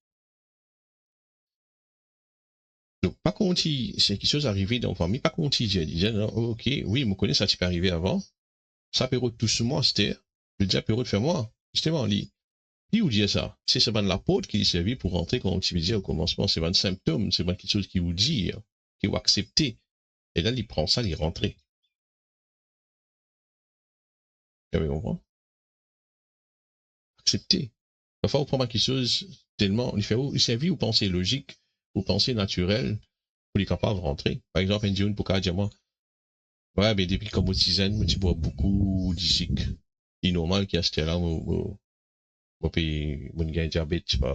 Speaker 1: Donc, pas contre, c'est quelque chose arrivé dans la famille, pas contre, j'ai non, ok, oui, me connais, ça, tu peux arriver avant. Ça peut être tout sur moi, c'était, je dis, peut être faire moi. Justement, lit. Qui vous dit ça? C'est pas l'apôtre qui dit servi pour rentrer, comme tu disais au commencement, c'est pas un symptôme, c'est pas quelque chose qui vous dit, qui vous accepter. Et là, il prend ça, il rentre. Vous avez compris? Accepter. Parfois, on prend quelque chose tellement, il fait, il servit, vous pensez logique, vous pensez naturel, pour les capables de rentrer. Par exemple, un dieu pour dire moi, ouais, mais depuis comme otisane, tu bois beaucoup d'ici. Il est normal qu'il y a ce là, mon pays, mon gars diabète, tu sais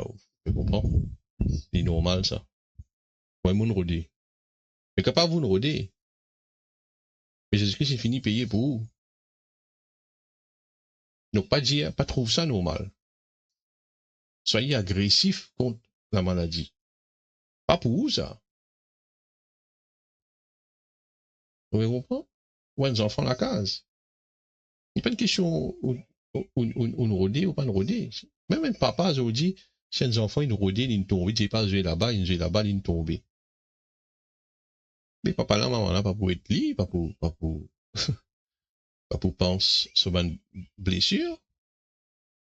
Speaker 1: vous comprends? C'est normal, ça. Ouais, mon rodé. Mais capable vous ne rodez. Mais Jésus-Christ, il finit payer pour vous. Donc, pas dire, pas trouve ça normal. Soyez agressif contre la maladie. Pas pour vous, ça. Vous comprenez? Ou un enfant la case. Il n'y a pas une question où nous rôder ou pas nous rôder. Même un papa, je vous dis, si un enfant, il nous rôder, il nous tombe, il ne pas jouer là-bas, il joue là-bas, il nous tombe. Mais papa là, maman là, pas pour être libre, pas pour penser sur une blessure.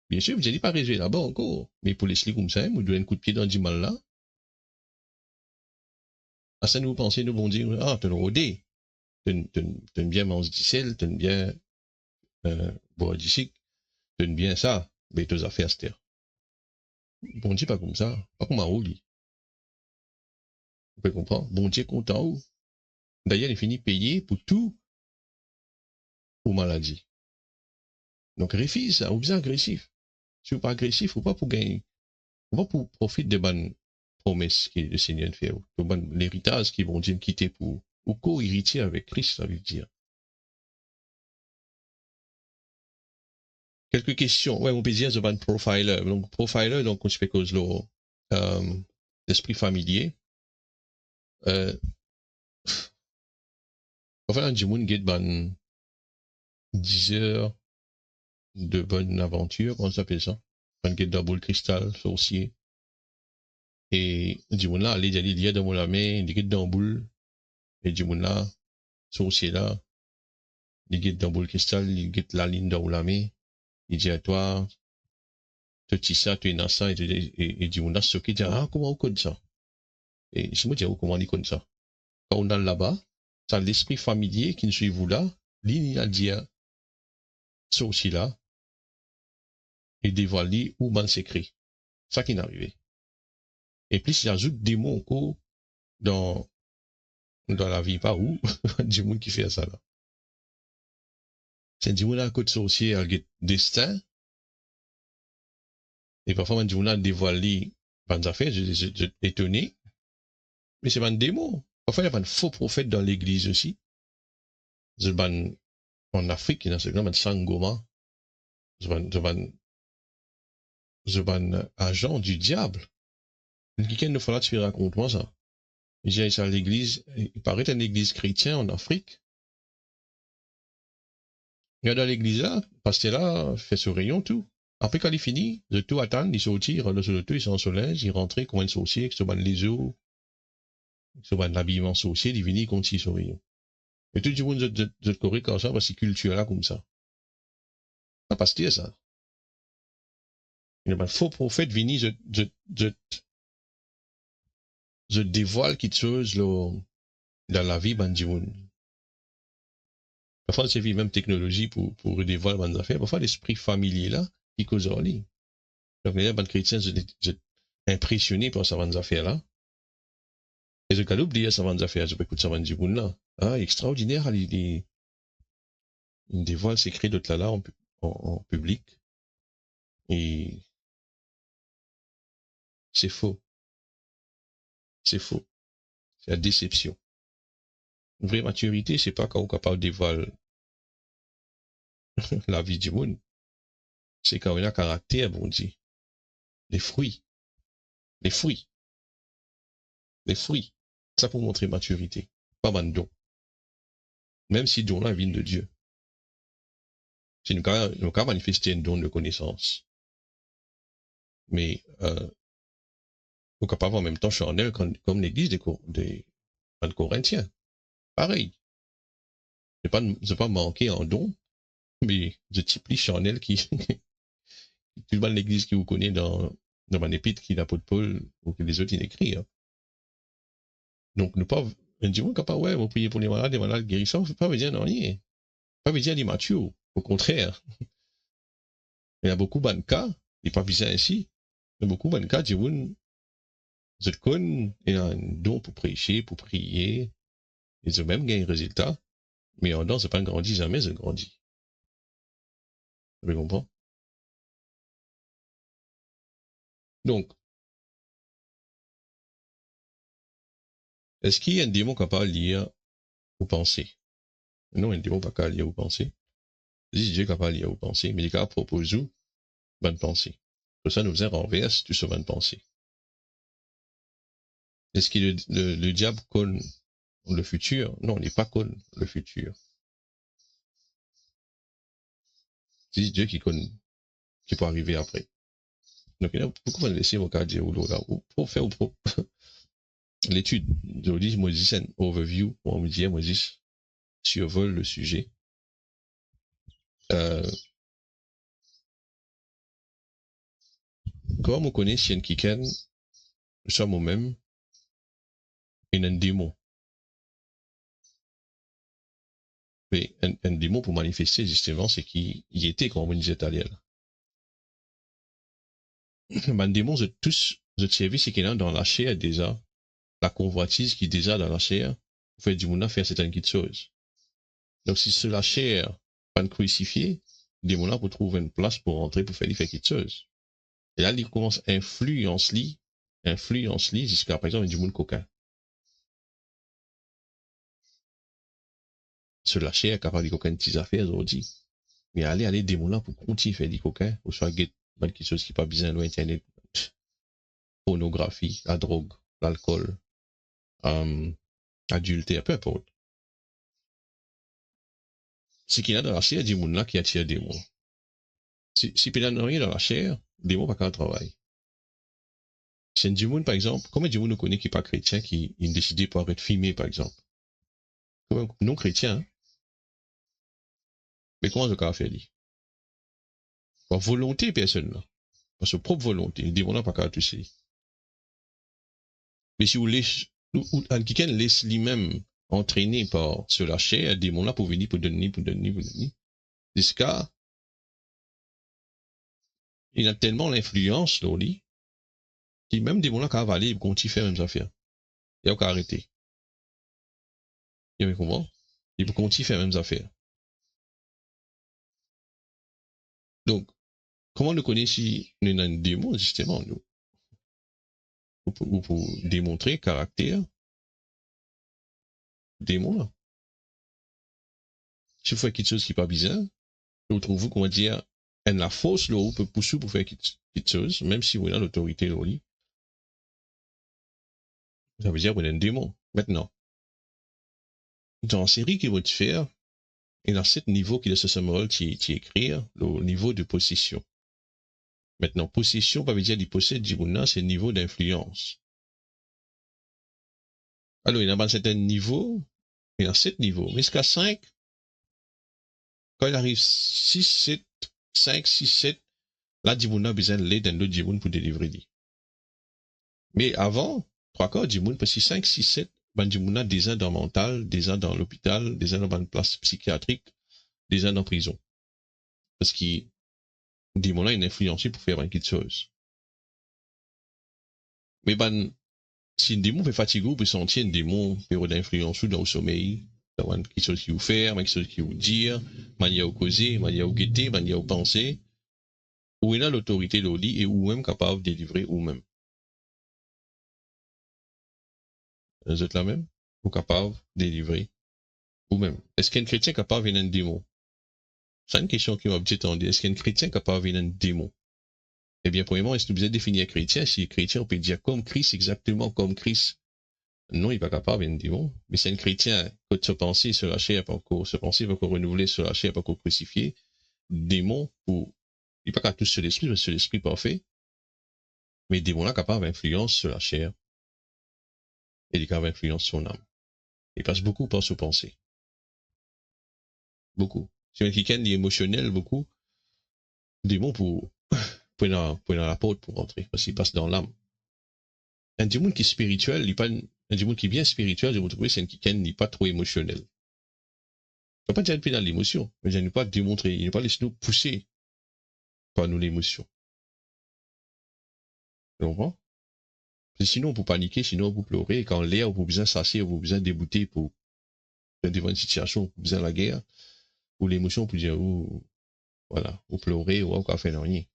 Speaker 1: Bien sûr, vous n'allez pas résoudre là-bas encore. Mais pour laisser comme ça, vous donnez un coup de pied dans du mal là. À ça, nous pensez, nous vont dire, ah, tu nous rodé. Tu bien manger du sel, tu bien, boire du sucre, tu bien ça. Mais tes affaires, c'est bon Dieu, pas comme ça. Pas comme un roule. Vous pouvez comprendre? Bon Dieu, content où? D'ailleurs, il finit payer pour tout, pour maladie. Donc, refuse ça, ou bien agressif. Si vous pas agressif, ou pas pour gagner. Ou pas pour profiter de bonnes promesses que le Seigneur fait, ou l'héritage qu'ils vont dire quitter pour, ou co-héritier avec Christ, ça veut dire. Quelques questions. Ouais, on peut dire, c'est profiler. Donc, profiler, donc, on se fait cause l'esprit familier. Enfin, du monde get ban 10 heures de bonne aventure, comment ça s'appelle ça? Ban get double cristal, sorcier. Et du monde là, allez, il y a dans mon main, il get dans boule. Et du monde là, sorcier là, il get dans boule cristal, il get la ligne dans la main. Il dit à toi, tu ça, tu es dans ça, et du monde là, ce qui dit, ah, comment on code ça? Et je me dis, comment on code ça? Quand on est là-bas, ça l'esprit familier qui nous suit vous là, ligne à dire, sorcier là, et dévoiler où man s'écrit. Ça qui est arrivé. Et puis, j'ajoute des mots encore dans la vie, pas où, du monde qui fait ça là. C'est du monde à côté sorcier, à destin, et parfois, du monde à dévoiler, pas affaires, je étonné, mais c'est pas un démon. Parfois, il y a pas de faux prophète dans l'église aussi. C'est pas en Afrique, dans ce cas, Sangoma, c'est pas un agent du diable. Quelqu'un ne fera, tu racontes moi ça. J'ai ça à l'église, il paraît une église chrétienne en Afrique. Il y a dans l'église là, pasteur là, fait ce rayon tout. Après, quand il finit, de tout attendre, il sortit, il rentre sur le tout, il s'en soleil, il rentrait comme un sorcier, avec ce ban les eaux, ce ban l'habillement sorcier, il finit, il continue son rayon. Et tout le monde, de correct comme ça, parce que culture là, comme ça. Pas pasteur ça. Il y a un faux prophète venu, je dévoile quelque chose, dans la vie, ben, parfois, c'est même technologie pour dévoiler les affaires. Parfois, l'esprit familier là, qui cause en ligne. Donc, les ben, chrétiens, sont impressionnés par ces affaires là. Et je peux oublier ces affaires, je peux écouter ces gens là. Ah, extraordinaire, il dévoile le secret de là en public. Et c'est faux. C'est faux. C'est la déception. Une vraie maturité, c'est pas quand on est capable de dévoiler la vie du monde. C'est quand on a un caractère, bon Dieu. Les fruits. Les fruits. Les fruits. Ça pour montrer maturité. Pas un don. Même si don là vient de Dieu. C'est nous cas manifester un don de connaissance. Mais, on est capable en même temps charnel comme l'église des Corinthiens. Pareil. C'est pas manquer en don, mais de type charnel qui, tout le monde l'église qui vous connaît dans mon épître qui l'apôtre Paul ou que les autres il écrit. Hein. Donc, nous pas, on dit, capable, ouais, vous priez pour les malades guérissants, ça ne veut pas dire non, rien. Pas veut dire l'immature. Au contraire. Il y a beaucoup de cas, il n'est pas visé ainsi. Il y a beaucoup de cas, vous êtes connu, il y a un don pour prêcher, pour prier, ils ont même gagné un résultat, mais en don, c'est pas grandi jamais, c'est grandi. Vous comprenez? Donc, est-ce qu'il y a un démon capable de lire aux pensées? Non, un démon pas capable de lire aux pensées. Si Dieu est capable de lire aux pensées, mais il est capable de proposer bonne pensée. Pour ça, nous faisons renverse tout ce bonne pensée. Est-ce que le diable connaît le futur? Non, il n'est pas connaît le futur. C'est Dieu qui connaît, qui peut arriver après. Donc, pourquoi vous laissez vos cas dire ou là, pour faire ou pour l'étude de l'Odis Moses and Overview, on me dit Moses survole le sujet. Comme on connaît Sien Kiken, nous sommes au même, et un démon. Mais un démon pour manifester justement, c'est qu'il y était, comme on disait tout à l'heure. Un démon, de service, c'est qu'il est dans la chair déjà, la convoitise qui est déjà dans la chair, vous faites du monde à faire certaines choses. Donc, si c'est la chair, pas crucifié, le démon là pour trouver une place pour rentrer, pour faire quelque chose. Et là, il commence à influencer jusqu'à, par exemple, du monde coquin. Se lâcher est capable de coquin de petites affaires aujourd'hui. Mais aller démon là pour continuer faire du coquin, ou soit get quelque chose qui n'est pas bien loin internet, pornographie, la drogue, l'alcool, adultère, peu importe. Ce qu'il y a dans la chair, du monde là qui attire des démons. Si il n'y a rien dans la chair, démon pas qu'un travail. C'est du monde, par exemple, combien de monde nous connaît qui n'est pas chrétien, qui a décidé pour être filmé, par exemple? Non chrétien, hein? Mais comment je peux faire lui? Par volonté, personne là. Par sa propre volonté. Le démon n'a pas qu'à toucher. Mais si vous laissez, ou quelqu'un laisse lui-même entraîné par ce lâcher, le démon là pour venir, pour donner. Jusqu'à, il a tellement l'influence, là, lui, qu'il même démon là, quand il va aller, il continue à faire même affaire. Il a qu'à arrêter. Il comprend? Il peut continuer à faire même affaire. Donc, comment nous connaissons si nous avons un démon, justement, nous? Pour démontrer caractère démon là. Si vous faites quelque chose qui n'est pas bizarre, vous trouvez, comment dire, la force là, vous peut pousser pour faire quelque chose, même si vous avez l'autorité là, ça veut dire que vous avez un démon. Maintenant, dans la série qui va te faire, il y a 7 niveaux qui est ce symbole qui écrire, le niveau de possession. Maintenant, possession, ça veut dire qu'il possède du monde, c'est le niveau d'influence. Alors, il y a un certain niveau, il y a 7 niveaux. Mais jusqu'à 5, quand il arrive 6, 7, 5, 6, 7, là, du monde a besoin de l'aide d'un autre monde pour délivrer. Mais avant, 3 quarts du monde, parce que 5, 6, 7, ben du monde des uns dans mental, des uns dans l'hôpital, des uns dans une place psychiatrique, des uns en prison. Parce qu'il dit mon là il est influencé pour faire quelque chose. Mais ben si un démon fait fatiguer, vous pouvez sentir un démon faire d'influence dans le sommeil, dans quelque chose qui vous fait, quelque chose qui vous dire, manière vous causer, manière vous guetter, manière vous penser, ou il a l'autorité de lit et ou même capable de délivrer ou même. Vous êtes là même? Ou capable de délivrer ou même. Est-ce qu'un chrétien capable de venir un démon? C'est une question qui m'a dit, est-ce qu'un chrétien capable de venir un démon? Eh bien, premièrement, est-ce que vous êtes défini un chrétien? Si chrétien, on peut dire comme Christ, exactement comme Christ. Non, il n'est pas capable d'un démon. Mais c'est un chrétien, quand se penser sur la chair, pas encore, se penser va encore renouveler sur la chair, pas encore crucifié. Démon, pour, il n'est pas capable tout sur l'esprit, mais sur l'esprit parfait. Mais démon là, capable d'influence sur la chair. Et il est capable d'influence sur l'âme. Il passe beaucoup par ses pensées. Beaucoup. Si un quelqu'un est émotionnel, beaucoup, démon pour dans la porte pour rentrer, parce qu'il passe dans l'âme. Un démon qui est spirituel, il pas un démon qui est bien spirituel, je vous trouve, c'est un quelqu'un qui n'est pas trop émotionnel. Il ne va pas dire être dans l'émotion, mais il ne pas démontrer, il ne pas laisser nous pousser par nous l'émotion. Tu comprends? Sinon, vous paniquez, sinon, vous pleurez, quand l'air, vous besoin s'asseoir, vous besoin débouter pour devant une situation, vous besoin la guerre, ou l'émotion pour dire, ou, voilà, ou pleurer, ou encore faire rien.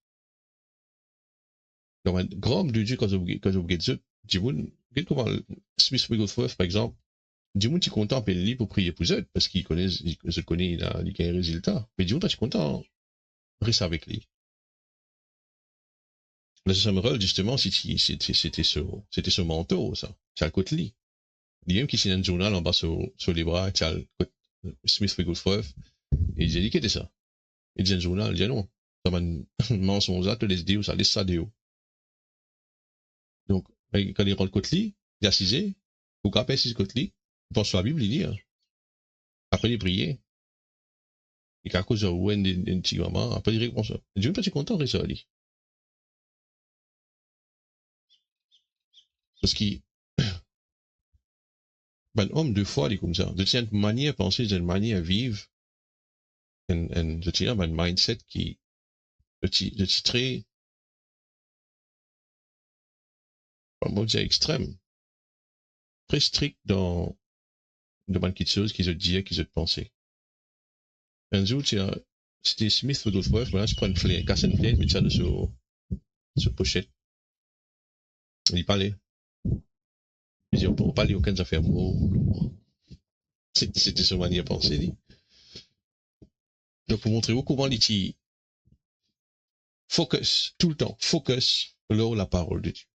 Speaker 1: Donc, un grand de Dieu, quand vous regardez ça, du monde, comment Smith Wigglesworth, par exemple, du monde qui est content pour lui pour prier pour eux, parce qu'il connaît, il a un résultat. Mais du monde, tu es content, reste avec lui. Le Samuel, justement, c'était ce manteau, ça. C'est le côté lit. Il y a même qui signe un journal en bas sur les bras, tu as le Smith Wigglesworth, et il dit, qu'est-ce que c'est ça? Il dit un journal, il dit non. Ça va un mensonge, ça te laisse dire, ça laisse ça dire. Donc, quand il rentre le côté lit, il est assisé, vous rappelez si ce côté lit, il pense sur la Bible, il lit, hein. Après, il priait. Et qu'à cause de un petit moment, après, il répond ça. Je suis pas content de ça, lui. Parce qu'il, ben, homme, deux fois, il est comme ça. De une manière à penser, d'une manière à vivre, de tiens, un mindset qui, de très, on va dire extrême, très strict dans quelque chose qu'ils ont dit, qu'ils ont pensé. Un jour, c'était Smith ou d'autres fois, voilà, je prends une flèche, casse une flèche, mets ça sur pochette. Il parlait. Il dit, on peut parler aucune affaire lourd. C'était son manière de penser, dit. Donc, pour montrer comment il dit, focus, tout le temps, focus, sur la parole de Dieu.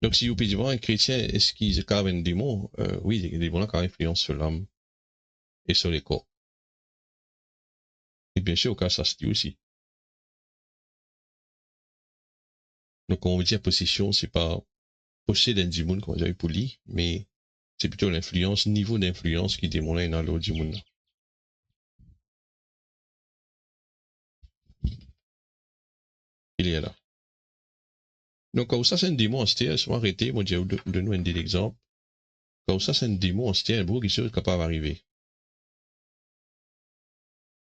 Speaker 1: Donc, si vous pouvez dire, un chrétien, est-ce qu'il est un démon? Oui, les démons ont influence sur l'âme et sur les corps. Et bien sûr, au cas, ça se dit aussi. Donc, on veut dire possession, c'est pas posséder un démon, comme j'avais pour lui, mais c'est plutôt l'influence, niveau d'influence qui démon là dans l'autre démon. Il est là. Donc, quand ça, c'est un démon en style, je vais arrêter, moi, je vais vous donner un exemple. Quand ça, c'est un démon en style, beaucoup de choses capable d'arriver.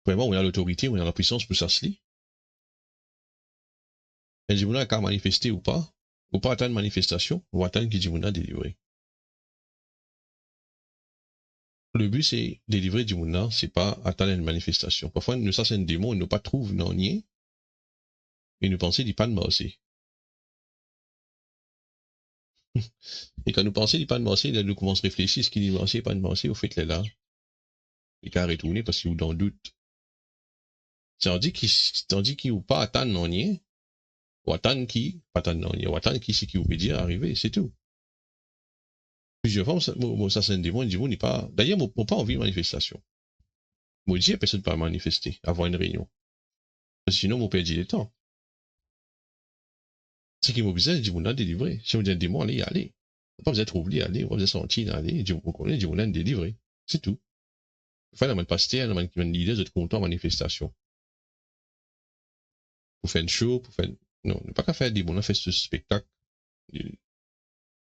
Speaker 1: Vraiment, on a l'autorité, on a la puissance pour ça se lit. Un démon là, qu'à manifester ou pas attendre manifestation, ou attendre que démon a délivré. Le but, c'est délivrer du monde, c'est pas attendre une manifestation. Parfois, nous, ça, c'est un démon, il ne pas trouve non rien, et nous pensons qu'il pas de marché. Et quand nous pensons qu'il pas de marché, là, nous commençons à réfléchir, ce qu'il dit marché, pas de marché, au fait, là, il qu'à retourner parce qu'il est dans le doute. Tandis qu'il ou pas attendre non rien, ou attendre qui, pas attendre non rien, ou attendre qui, c'est qui vous peut dire arriver, c'est tout. Plusieurs fois, ça, c'est un démon n'est pas, d'ailleurs, moi, pas envie de manifestation. Moi, je dis, personne ne peut manifester, avoir une réunion. Parce que sinon, mon père dit le temps. Ce qui m'oblige, du monde à délivrer. Si on dit un démon, allez, allez. Pas besoin de trouver, allez, pas besoin de sentir, allez, on connaît, du monde à délivrer. C'est tout. Enfin, dans mon pasteur, dans mon leader, vous êtes content en manifestation. Pour faire une show, non, pas qu'à faire des bons, on fait ce spectacle.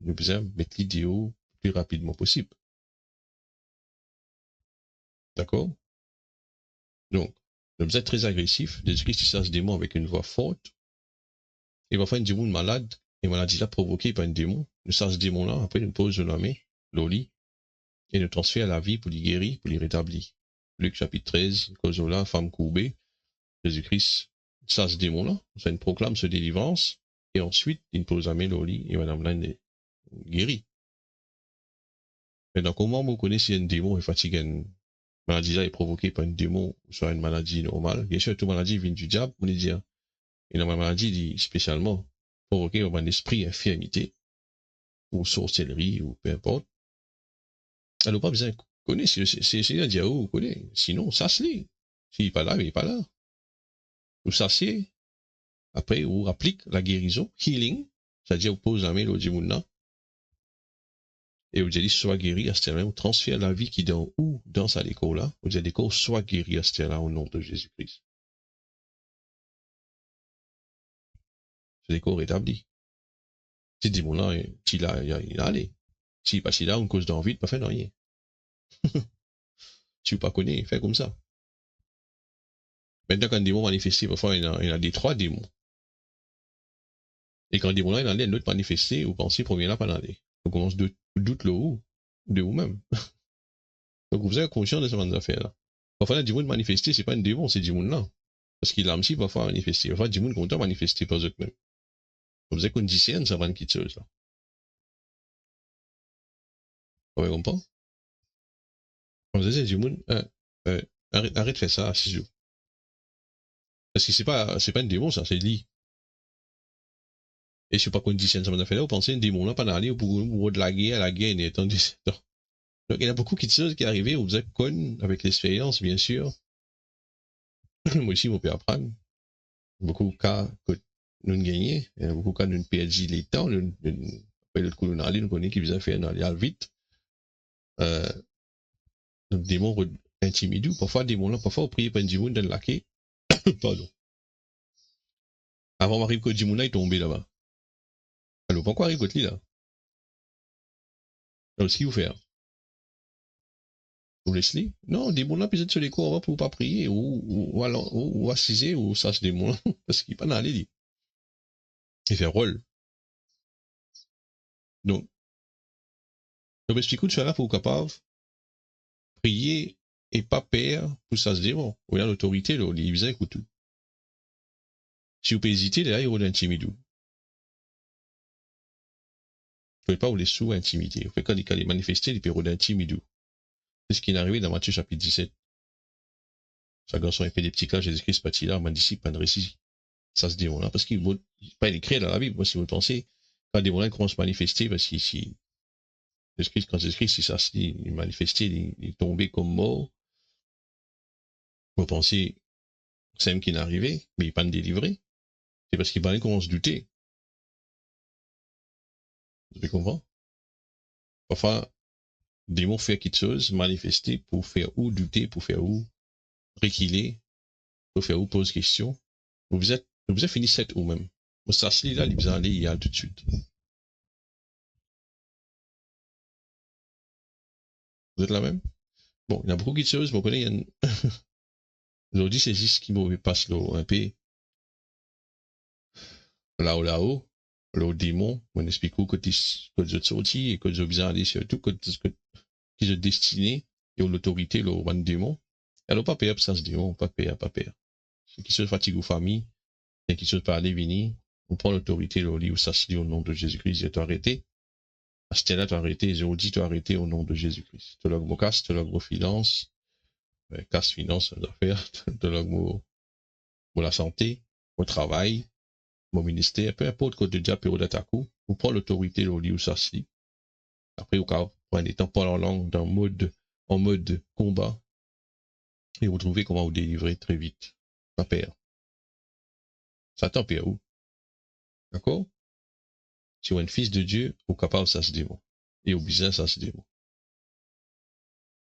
Speaker 1: nous besoin mettre l'idée le plus rapidement possible. D'accord? Donc, nous besoin être très agressif. Jésus-Christ, il chasse des démons avec une voix forte. Il va faire une démon malade, et maladie là provoquée par un démon. Nous chasse ce démon là, après nous pose la main, l'oli, et nous transfère à la vie pour les guérir, pour les rétablir. Luc chapitre 13, cause là, femme courbée, Jésus-Christ chasse ce démon là, ça nous proclame ce délivrance, et ensuite, il pose la main, l'oli, et madame là, est guérie. Maintenant, comment vous connaissez si un démon est fatigué, une maladie là est provoquée par un démon, soit une maladie normale? Bien sûr, toute maladie vient du diable, on dire. Et dans ma maladie, dit spécialement provoquée par un esprit infirmité, ou sorcellerie, ou peu importe. Elle n'a pas besoin de connaître, c'est à dire, oh, vous connaissez. Sinon, ça se lit. S'il n'est pas là, il n'est pas là. Vous s'assied, après, vous applique la guérison, healing, c'est-à-dire, vous pose la main au Djimouna, et vous dites, soit guéri à ce moment-là, vous transfère la vie qui est dans ou dans sa décor là, vous dites, décor, soit guéri à ce moment-là, au nom de Jésus-Christ. Ce décor rétabli. Si Djimouna, il a allé. Si pas si là, une cause d'envie, pas faire rien. Si vous pas connaissez, fait comme ça. Maintenant, quand un démon manifesté, parfois, il y a des trois démons. Et quand un démon là, il a un autre manifesté, vous pensez, premier là, pas d'aller. On commence de doute le où, de vous-même. Donc, vous avez conscience de ce genre d'affaires là. Parfois, un démon manifesté, c'est pas un démon, c'est un démon là. Parce qu'il a aussi parfois manifesté. Parfois, un démon content manifesté par eux-mêmes. Vous avez conditionné, ça va une petite chose là. Vous comprenez? Vous avez dit, démon, arrête de faire ça, si je. Parce que c'est pas un démon, ça, c'est lui. Et si vous pas conditionné ça d'affaires là, vous pensez un démon là, pas d'aller pour de la guerre, et tandis. Donc, il y en a beaucoup de choses qui arrivent, vous êtes con avec l'expérience, bien sûr. Moi aussi, mon père apprendre. Beaucoup de cas que nous gagnons, il y a beaucoup de cas nous perdons les temps, après le coup, nous allons, nous connaissons qui vient faire aller vite. Donc, des mots intimidants, parfois des mots là, parfois, on prie pour un démon dans le laquais. Pardon. Avant, m'arrive que le démon là est tombé là-bas. Alors, pourquoi arrive que là? Alors, ce qu'il faut faire? Vous laissez? Non, des mots là, peut-être sur les cours, pour pas prier, ou assiser, ou ça, c'est des mots là, parce qu'il n'est pas aller, il fait rôle. Donc, je m'explique tout ça là pour capable prier et pas peur pour ça se démon. Ou bien l'autorité, là, il vient écouter tout. Si vous pouvez hésiter, là, il y a l'intimidou. Vous ne pouvez pas vous laisser sous intimider. Vous pouvez quand il manifester, il peut d'intimidou. C'est ce qui est arrivé dans Matthieu chapitre 17. Sa garçon a fait des petits cas, Jésus-Christ parti là, m'a disciple, pas de récit. Ça se démon là, parce qu'il n'est pas écrit dans la Bible. Moi, si vous pensez, quand des démons commencent à manifester, parce qu'ici, quand Jésus-Christ, il manifestait, il est tombé comme mort. Vous pensez, c'est même qui est arrivé, mais il n'est pas délivré. C'est parce qu'il commence à douter. Vous comprenez? Parfois, démon fait quelque chose, manifester pour faire ou douter, pour faire ou reculer, pour faire ou pose question. Vous êtes fini cette ou même. Vous s'asseyez là, vous allez y aller tout de suite. Vous êtes là même? Bon, il y a beaucoup de choses, vous connaissez, aujourd'hui, c'est juste qui me passe là, un peu, là-haut, le démon, on explique que tu es sorti et que tu es allé surtout, que tu es destiné, et l'autorité, le démon. Elle n'a pas peur pour ça, ce démon, pas peur. C'est qui se fatigue aux familles, et qui se parle venir, on prend l'autorité, le lit où ça se dit au nom de Jésus-Christ, et tu arrêté. À ce là tu arrêté, j'ai dit, tu arrêté au nom de Jésus-Christ. Tu l'as casse, tu l'as finance, casse finance, d'affaires, tu l'as pour la santé, au travail, mon ministère, peu importe que tu diable période d'attaque, on prend l'autorité, le lit où ça se dit. Après, au cas, prendre des temps pas en langue, en mode combat, et vous trouvez comment vous délivrer très vite. Pas peur. Satan perd où? D'accord? Si vous êtes un fils de Dieu, vous êtes capable, ça se démon. Et au business, ça se démon.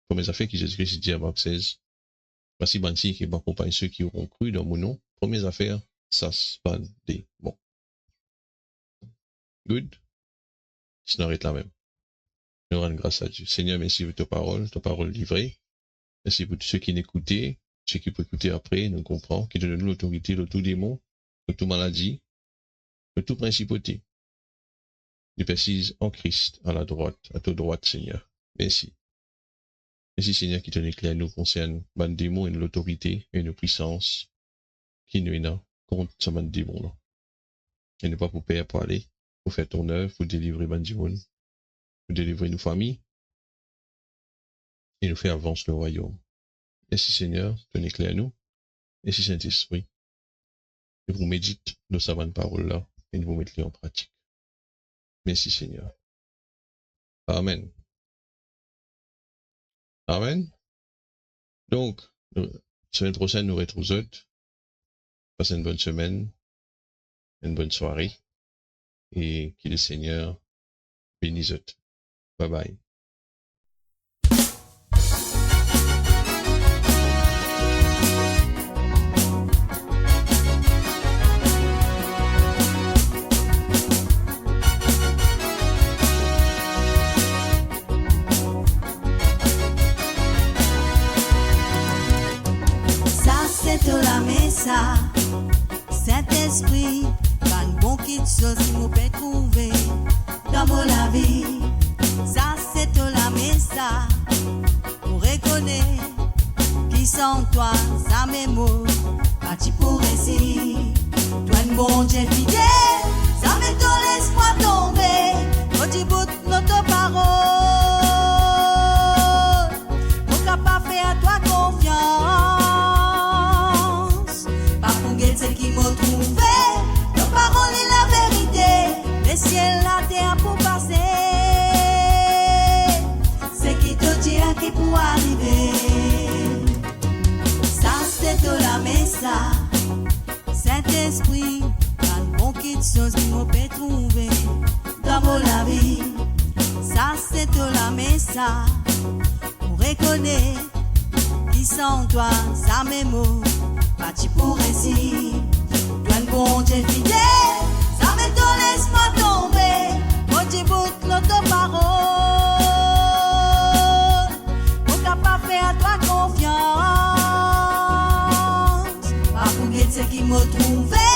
Speaker 1: Première affaire que Jésus-Christ dit à Marc 16, voici Banti qui m'accompagne ceux qui auront cru dans mon nom. Première affaire, ça se démon. Good? sinon arrête là même. Nous rendons grâce à Dieu. Seigneur, merci pour ta parole livrée. Merci pour tous ceux qui n'écoutaient, ceux qui peuvent écouter après, nous comprenons, qui donnent nous l'autorité de tout démon, de toute maladie, de toute principauté. Nous précise en Christ, à la droite, à ta droite, Seigneur. Merci. Merci, Seigneur, qui te éclaire nous concerne, ban démon et l'autorité et nos puissances, qui nous est contre ce ban démon là. Et ne pas pour payer pour aller, pour faire ton œuvre, pour délivrer ban démon, pour délivrer nos familles, et nous faire avancer le royaume. Merci, Seigneur, te éclaire nous. Merci, Saint-Esprit. Et vous méditez nos savantes paroles là, et nous vous mettez en pratique. Merci, Seigneur. Amen. Amen. Donc, semaine prochaine, nous retrouvons. Passez une bonne semaine, une bonne soirée, et que le Seigneur bénisse. Bye bye.
Speaker 2: Saint-Esprit, pas de bon qui chose qui m'ont peut trouver dans mon la vie. Ça c'est la messa pour reconnaître qui sont toi, ça mes mots, pas tu pour récit. Toi un bon Dieu fidèle, ça met ton l'espoir tomber, quand tu boutes notre parole, pour capable faire à toi confiance. Celle qui m'a trouvé, nos paroles et la vérité, le ciel, la terre pour passer. C'est qui te dit à qui pour arriver. Ça c'est de la messa, Saint-Esprit, pas de bon qui de choses qui m'ont peut trouver dans la vie. Ça c'est de la messa, pour reconnaître qui sont toi, ça mes mots. Parti pour récit, toi un bon Dieu fidèle, ça met ton l'espoir tomber, quand tu boutes notre parole, pour capable faire à toi confiance, pas pour guetter ce qui m'a trouvé.